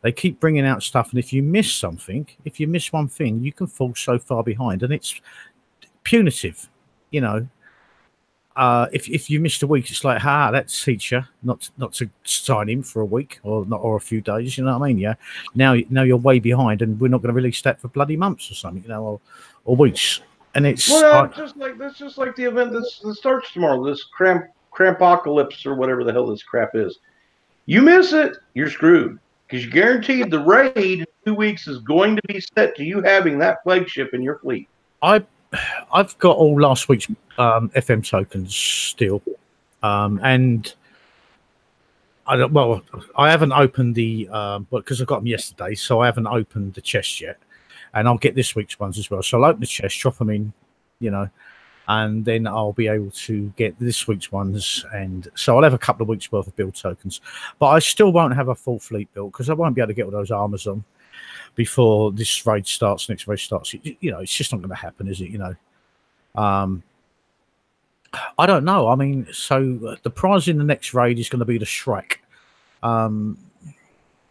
they keep bringing out stuff, and if you miss something, if you miss one thing, you can fall so far behind, and it's punitive. You know, if you missed a week, it's like, that's teacher not to sign in for a week or a few days. You know what I mean? Yeah. Now you're way behind, and we're not going to release that for bloody months or something. You know, or weeks. And it's just like the event that starts tomorrow. This Krampocalypse or whatever the hell this crap is. You miss it, you're screwed. Because you're guaranteed the raid in 2 weeks is going to be set to you having that flagship in your fleet. I've got all last week's FM tokens still. And I haven't opened the because I got them yesterday, so I haven't opened the chest yet. And I'll get this week's ones as well. So I'll open the chest, drop them in, you know, and then I'll be able to get this week's ones. And so I'll have a couple of weeks worth of build tokens, but I still won't have a full fleet built because I won't be able to get all those armors on before this raid starts, next raid starts. You know, it's just not going to happen, is it? You know, I don't know. I mean, so the prize in the next raid is going to be the Shrek,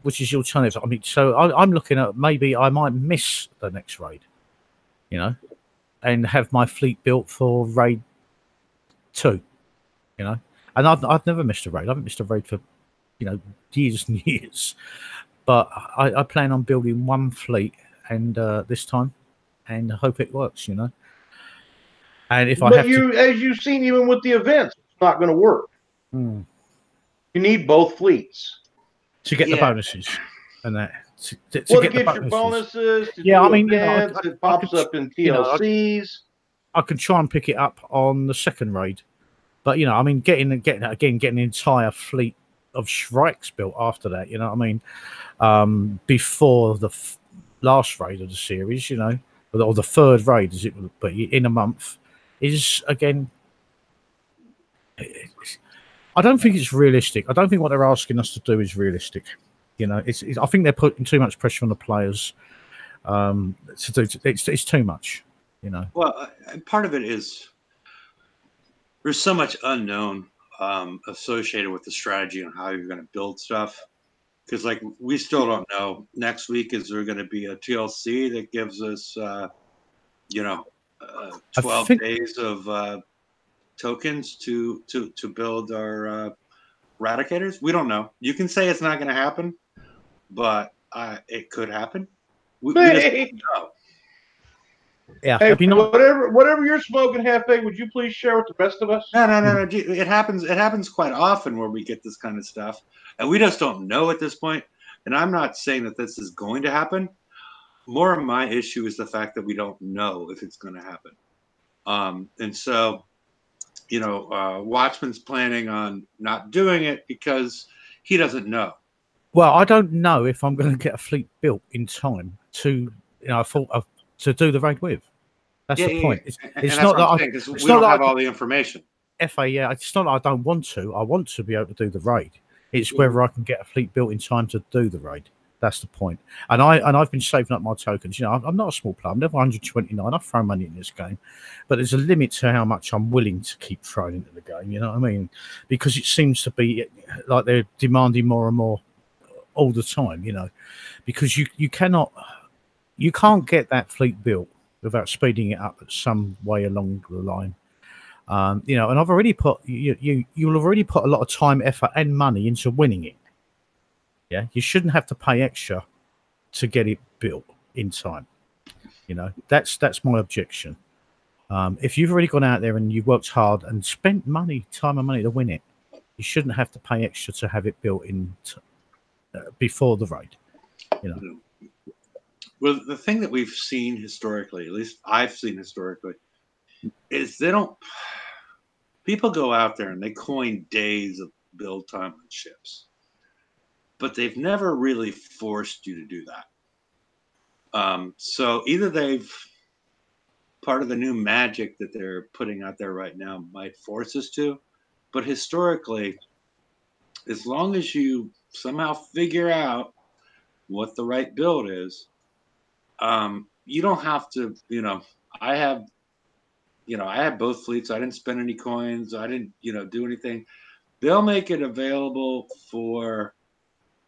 which is the alternative. I mean, so I'm looking at maybe I might miss the next raid, you know, and have my fleet built for raid 2, you know. And I've never missed a raid. I haven't missed a raid for, you know, years and years. But I plan on building one fleet and this time, and I hope it works, you know. And if I have to, as you've seen, even with the events, it's not going to work. You need both fleets to get the bonuses. and that to To get the get your bonuses. To yeah, do I mean, events, it pops up in TLCs. I can try and pick it up on the second raid, but I mean, getting an entire fleet of Shrikes built after that. You know what I mean? Before the last raid of the series, or the third raid, as it would be in a month, is again. I don't think it's realistic. I don't think what they're asking us to do is realistic. I think they're putting too much pressure on the players to do. It's too much. Well, part of it is there's so much unknown associated with the strategy and how you're going to build stuff. Because we still don't know. Next week, is there going to be a TLC that gives us 12 days of tokens to build our Eradicators? We don't know. You can say it's not going to happen, but it could happen. We just don't know. Yeah. Hey, whatever you're smoking, Hefe, would you please share with the rest of us? No. It happens quite often where we get this kind of stuff, and we just don't know at this point. And I'm not saying that this is going to happen. More of my issue is the fact that we don't know if it's going to happen. And so, Watchman's planning on not doing it because he doesn't know. Well, I don't know if I'm going to get a fleet built in time to do the raid with. That's the point. It's not that we don't have all the information. It's not that I don't want to. I want to be able to do the raid. It's whether I can get a fleet built in time to do the raid. That's the point. And I've been saving up my tokens. I'm not a small player. I'm level 129. I've thrown money in this game, but there's a limit to how much I'm willing to keep throwing into the game. You know what I mean? Because it seems to be like they're demanding more and more all the time. Because you can't get that fleet built without speeding it up some way along the line. And I've already put you'll have already put a lot of time, effort, and money into winning it. Yeah, you shouldn't have to pay extra to get it built in time. That's my objection. If you've already gone out there and you've worked hard and spent time and money to win it, you shouldn't have to pay extra to have it built in before the raid. Well, the thing that we've seen historically, at least I've seen historically, is people go out there and they coin days of build time on ships, but they've never really forced you to do that. So either part of the new magic that they're putting out there right now might force us to, but historically, as long as you somehow figure out what the right build is, you don't have to, I have both fleets. I didn't spend any coins. I didn't, do anything. They'll make it available for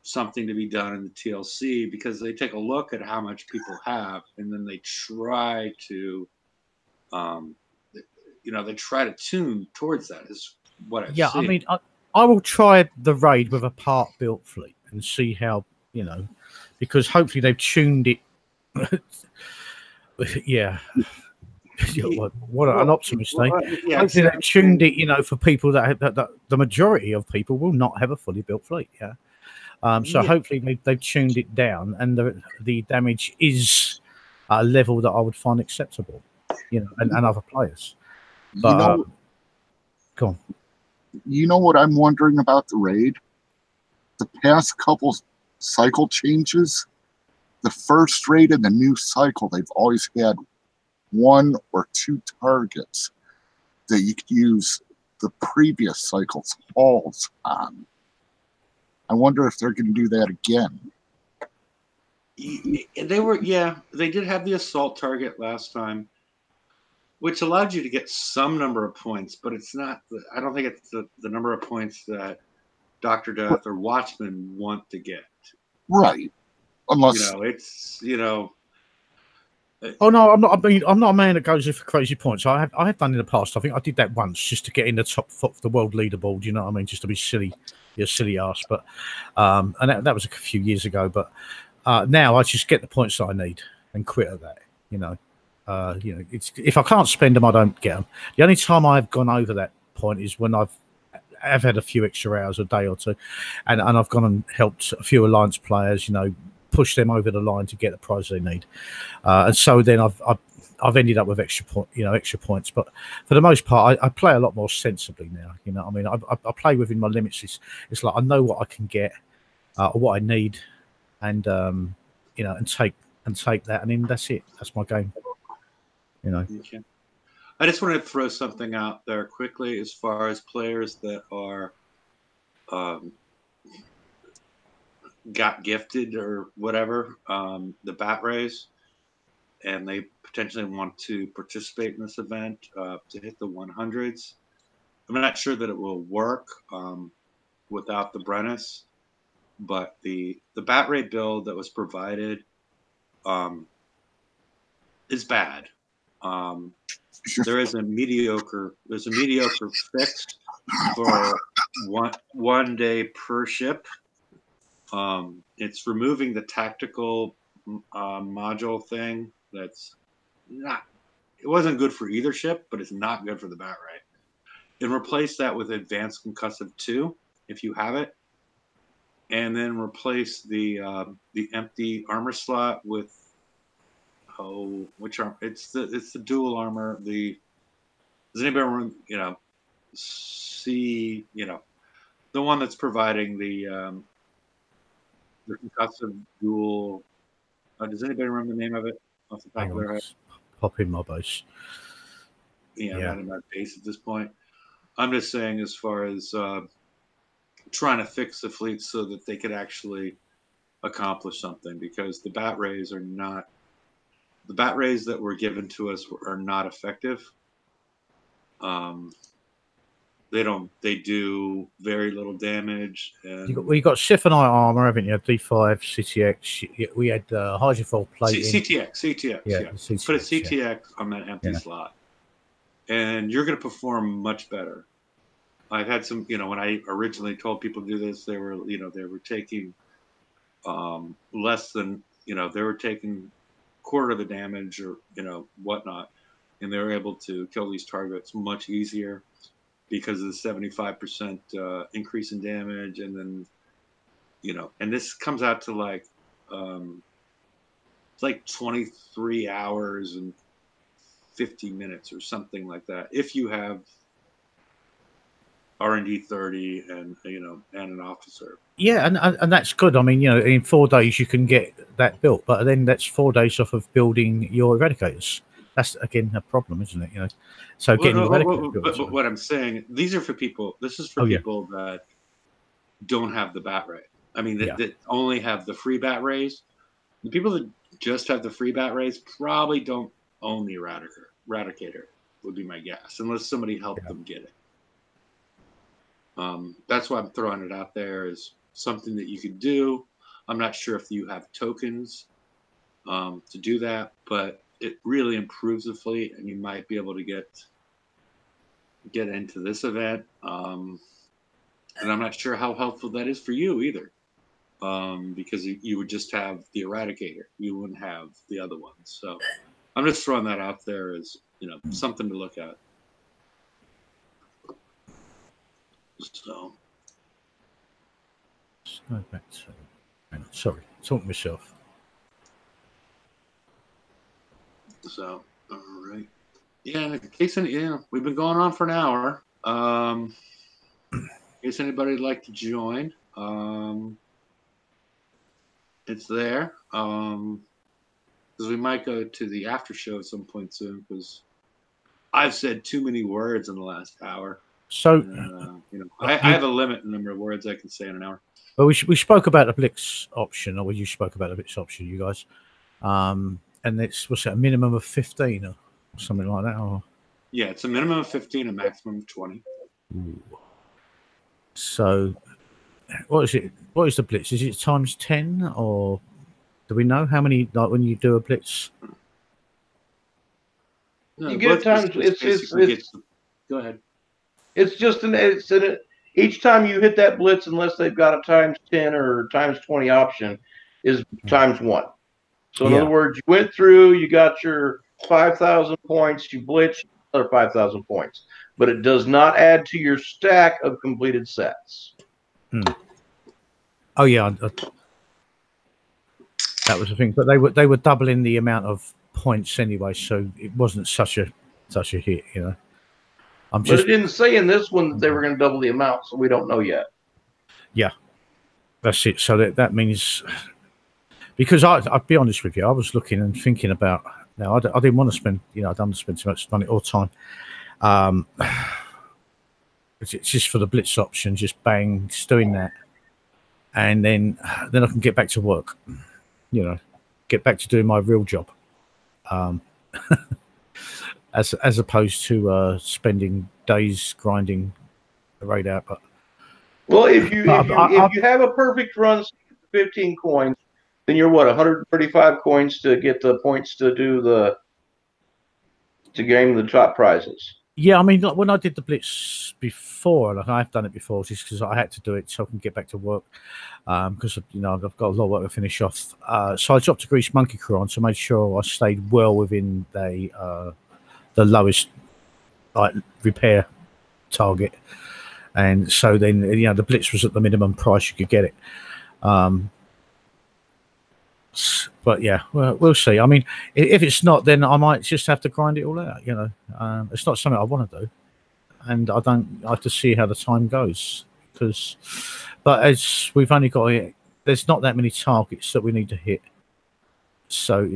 something to be done in the TLC because they take a look at how much people have, and then they try to, they try to tune towards that is what I've seen. I mean, I will try the raid with a part-built fleet and see how, because hopefully they've tuned it. Yeah. What an optimist, eh? Yeah, hopefully they've tuned it, for people that the majority of people will not have a fully built fleet. Yeah. Hopefully they've tuned it down, and the damage is a level that I would find acceptable, and other players. But go on. You know what I'm wondering about the raid? The past couple cycle changes, the first raid in the new cycle, they've always had 1 or 2 targets that you could use the previous cycle's hauls on. I wonder if they're going to do that again. They did have the assault target last time, which allowed you to get some number of points, but it's not. I don't think it's the number of points that Dr. Death or Watchman want to get. Right, unless Oh no, I'm not. I'm not a man that goes in for crazy points. I have done in the past. I think I did that once just to get in the top of the world leaderboard. You know what I mean? Just to be silly, you're silly ass. But and that was a few years ago. But now I just get the points that I need and quit at that. It's if I can't spend them, I don't get them. The only time I've gone over that point is when I've have had a few extra hours a day or two, and I've gone and helped a few Alliance players, push them over the line to get the prize they need, and so then I've ended up with extra points. But for the most part, I play a lot more sensibly now. I mean, I play within my limits. It's like I know what I can get, or what I need, and and take that, and then that's it. That's my game. Okay. I just wanted to throw something out there quickly as far as players that are got gifted or whatever, the bat rays, and they potentially want to participate in this event to hit the 100s. I'm not sure that it will work without the Brennus, but the bat ray build that was provided is bad. There's a mediocre fix for one day per ship. It's removing the tactical module thing. That's not. It wasn't good for either ship, but it's not good for the bat ray. And replace that with Advanced Concussive 2 if you have it, and then replace the empty armor slot with which armor? It's the dual armor. Does anybody see the one that's providing the concussive dual? Does anybody remember the name of it off the top of their head? Pop in my base. Yeah, not in my base at this point. I'm just saying, as far as trying to fix the fleet so that they could actually accomplish something, because the bat rays are not. The bat rays that were given to us are not effective. They do very little damage. And you got Siphanite armor, haven't you? D5, CTX. We had Hydrofoil plate. CTX. Yeah. CTX, put a CTX on that empty slot, and you're going to perform much better. I've had some, when I originally told people to do this, they were taking less than, they were taking quarter of the damage or whatnot, and they were able to kill these targets much easier because of the 75% increase in damage. And then and this comes out to like it's like 23 hours and 50 minutes or something like that if you have R&D 30 and an officer. Yeah, and that's good. I mean, in 4 days you can get that built, but then that's 4 days off of building your Eradicators. That's again a problem, isn't it? So getting Eradicator. But what I'm saying, these are for people. This is for people that don't have the bat ray. I mean, that only have the free bat rays. The people that just have the free bat rays probably don't own the Eradicator. Would be my guess, unless somebody helped them get it. That's why I'm throwing it out there as something that you could do. I'm not sure if you have tokens to do that, but it really improves the fleet, and you might be able to get into this event. And I'm not sure how helpful that is for you either, because you would just have the Eradicator. You wouldn't have the other ones. So I'm just throwing that out there as something to look at. So go back to. Sorry, talk to myself. So, all right. Yeah, in case we've been going on for an hour. In case anybody would like to join, it's there. Because we might go to the after show at some point soon. Because I've said too many words in the last hour. So, I have a limit in the number of words I can say in an hour. Well, we spoke about the Blitz option, or you spoke about the Blitz option, you guys. And it's a minimum of 15 or something like that, or yeah, it's a minimum of 15, a maximum of 20. Ooh. So, what is it? What is the Blitz? Is it times 10, or do we know how many? Like when you do a Blitz, No, you get times. Go ahead. It's just each time you hit that blitz, unless they've got a times 10 or times 20 option, is times 1. So in other words, you went through, you got your 5,000 points, you blitzed, another 5,000 points, but it does not add to your stack of completed sets. Oh yeah, that was the thing. But they were doubling the amount of points anyway, so it wasn't such a hit, you know. But it didn't say in this one that they were going to double the amount, so we don't know yet. Yeah, that's it. So that means, because I'll be honest with you, I was looking and thinking about. Now I didn't want to spend, you know, I don't want to spend too much money or time. It's just for the blitz option, just bang, just doing that, and then I can get back to work. You know, get back to doing my real job, as opposed to spending days grinding the raid out. But well, if you have a perfect run, 15 coins, then you're what, 135 coins to get the points to do to gain the top prizes. Yeah, I mean, like when I did the blitz before, like I've done it before, just because I had to do it so I can get back to work. Because you know I've got a lot of work to finish off. So I dropped a grease monkey crew on to make sure I stayed well within the lowest like repair target, and so then you know the blitz was at the minimum price you could get it. But yeah, we'll see. I mean, if it's not, then I might just have to grind it all out. You know, it's not something I want to do, and I have to see how the time goes. But as we've only got it, there's not that many targets that we need to hit. So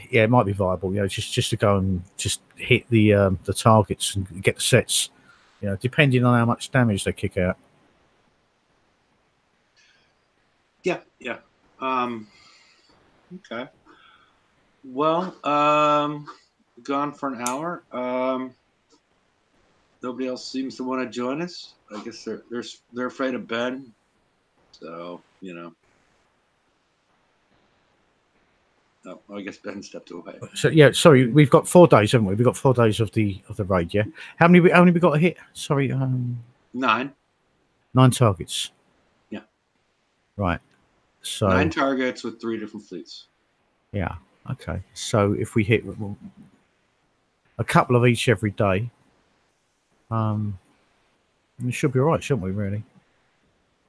it might be viable. You know, just to go and just hit the targets and get the sets. You know, depending on how much damage they kick out. Yeah. Okay. Well, gone for an hour. Nobody else seems to want to join us. I guess they're afraid of Ben. So, you know. Oh, I guess Ben stepped away. So yeah, sorry, we've got 4 days, haven't we? We've got 4 days of the raid. Yeah. How many we got to hit? Sorry. 9. 9 targets. Yeah. Right. So 9 targets with 3 different fleets. Yeah. Okay. So if we hit a couple of each every day, it should be all right, shouldn't we? Really?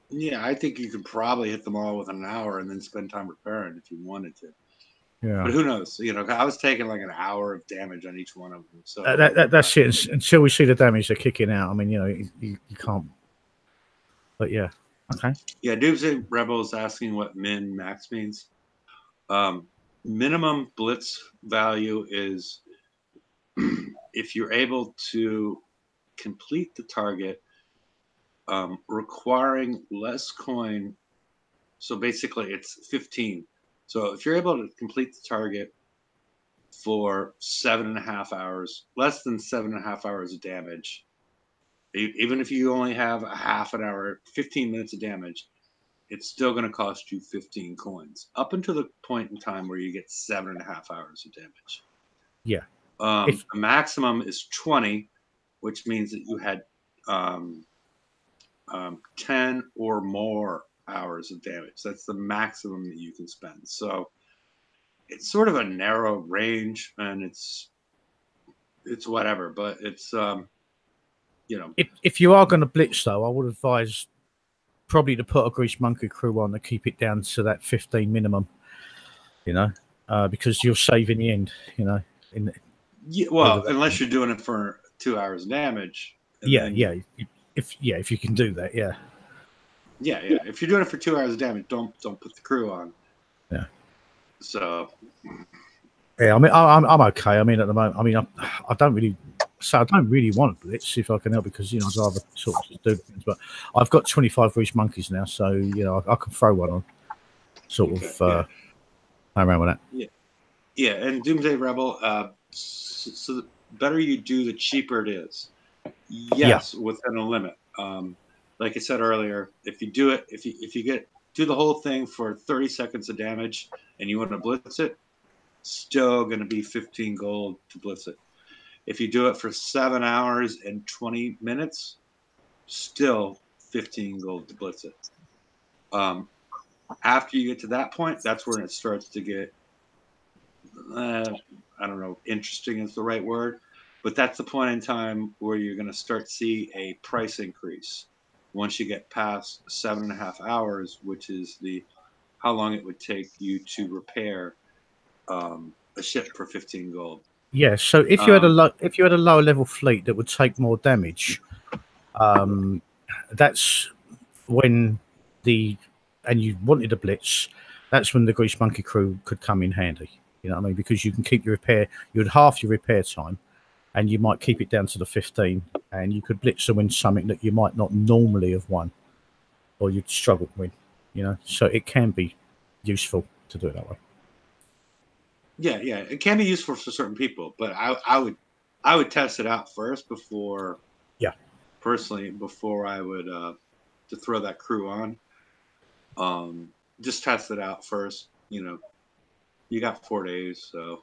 Yeah, I think you could probably hit them all within an hour and then spend time repairing if you wanted to. Yeah. But who knows? You know, I was taking like an hour of damage on each one of them. So that's it. Until we see the damage they're kicking out. I mean, you know, you can't. But yeah. Okay. Yeah, Doomsday Rebel is asking what min max means. Minimum blitz value is if you're able to complete the target requiring less coin. So basically it's 15. So if you're able to complete the target for 7.5 hours, less than 7.5 hours of damage, even if you only have a half an hour, 15 minutes of damage, it's still going to cost you 15 coins up until the point in time where you get 7.5 hours of damage. Yeah. The maximum is 20, which means that you had 10 or more hours of damage. That's the maximum that you can spend. So it's sort of a narrow range, and it's whatever. But it's you know, if you are going to blitz though, I would advise probably to put a grease monkey crew on to keep it down to that 15 minimum. You know, because you'll save in the end. You know, well, unless you're doing it for 2 hours of damage. Yeah. If you can do that, yeah. If you're doing it for 2 hours of damage, don't put the crew on. Yeah. So. Yeah, I mean, I'm okay. I mean, at the moment, I mean, I don't really want blitz if I can help, because you know I'd rather sort of do things. But I've got 25 grease monkeys now, so you know I can throw one on. Sort of play around with that. Yeah, and Doomsday Rebel. So the better you do, the cheaper it is. Yes, within a limit. Like I said earlier, if you do it, if you do the whole thing for 30 seconds of damage and you want to blitz it, still going to be 15 gold to blitz it. If you do it for 7 hours and 20 minutes, still 15 gold to blitz it. After you get to that point, that's when it starts to get, I don't know, interesting is the right word, But that's the point in time where you're going to start see a price increase once you get past 7.5 hours, which is how long it would take you to repair a ship for 15 gold. Yeah. So if you had a lower level fleet that would take more damage, that's when and you wanted a blitz. That's when the Grease Monkey crew could come in handy. You know what I mean? Because you can keep you'd half your repair time, and you might keep it down to the 15, and you could blitz to win something that you might not normally have won, or you'd struggle to win. You know, so it can be useful to do it that way. Yeah, it can be useful for certain people, but I would test it out first before. Yeah. Personally, before I would to throw that crew on, just test it out first. You know, you got 4 days, so.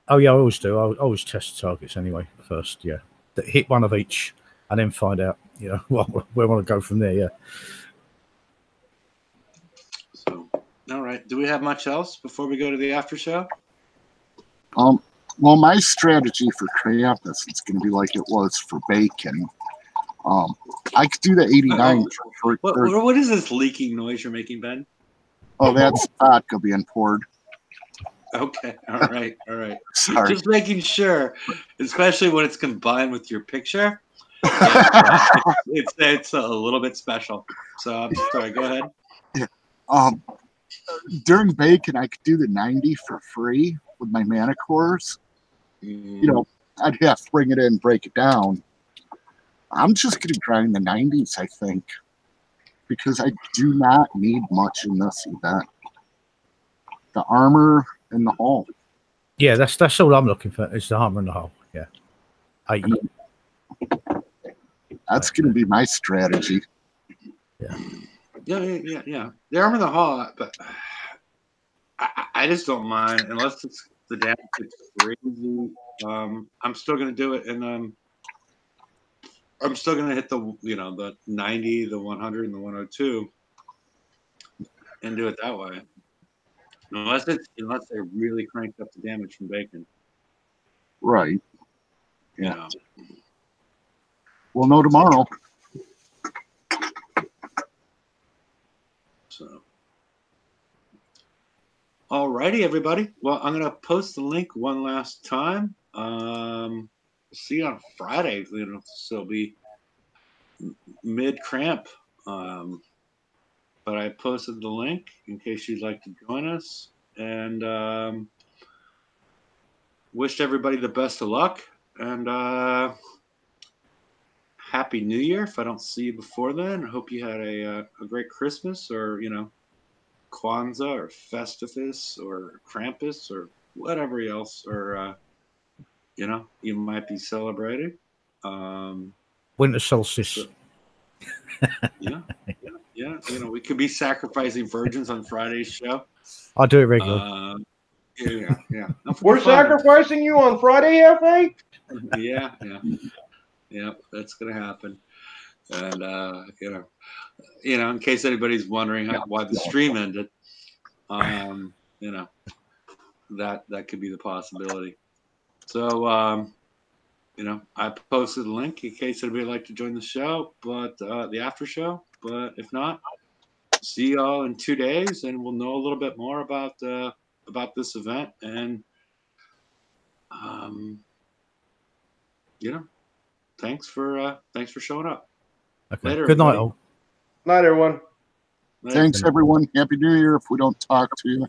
Oh yeah, I always do. I always test targets anyway first. Yeah, hit one of each, and then find out. You know, where I want to go from there. Yeah. So, all right. Do we have much else before we go to the after show? Well, my strategy for Krampus is going to be like it was for Bacon. I could do the 89. What is this leaking noise you're making, Ben? Oh, that's vodka being poured. Okay. All right. Sorry. Just making sure, especially when it's combined with your picture. It's a little bit special. So I'm sorry. Go ahead. Yeah. During Bacon, I could do the 90 for free with my mana cores. You know, I'd have to bring it in, break it down. I'm just going to grind the 90s, I think, because I do not need much in this event. The armor and the hull. Yeah, that's all I'm looking for. Is the armor and the hull. Yeah. 80. That's going to be my strategy. Yeah. The armor and the hull, but I just don't mind unless it's the damage is crazy. I'm still going to do it, and I'm still going to hit the 90, the 100, and the 102, and do it that way. Unless they really cranked up the damage from Bacon. Right. Yeah. You know. We'll know tomorrow. So. Alrighty, everybody. Well, I'm gonna post the link one last time. See you on Friday. So it'll be mid cramp. But I posted the link in case you'd like to join us, and wished everybody the best of luck, and Happy New Year. If I don't see you before then, I hope you had a great Christmas, or Kwanzaa or Festivus or Krampus or whatever else, or you might be celebrating. Winter solstice. So, yeah. We could be sacrificing virgins on Friday's show. I do it regularly. Yeah. We're sacrificing you on Friday, F.A.? Yeah, that's gonna happen. And in case anybody's wondering why the stream ended, that could be the possibility. So I posted a link in case anybody would like to join the show, but the after show. But if not, see y'all in 2 days, and we'll know a little bit more about this event. And thanks for showing up. Okay. Later. Good night, everybody. all. Night, everyone. Thanks, everyone. Happy New Year if we don't talk to you.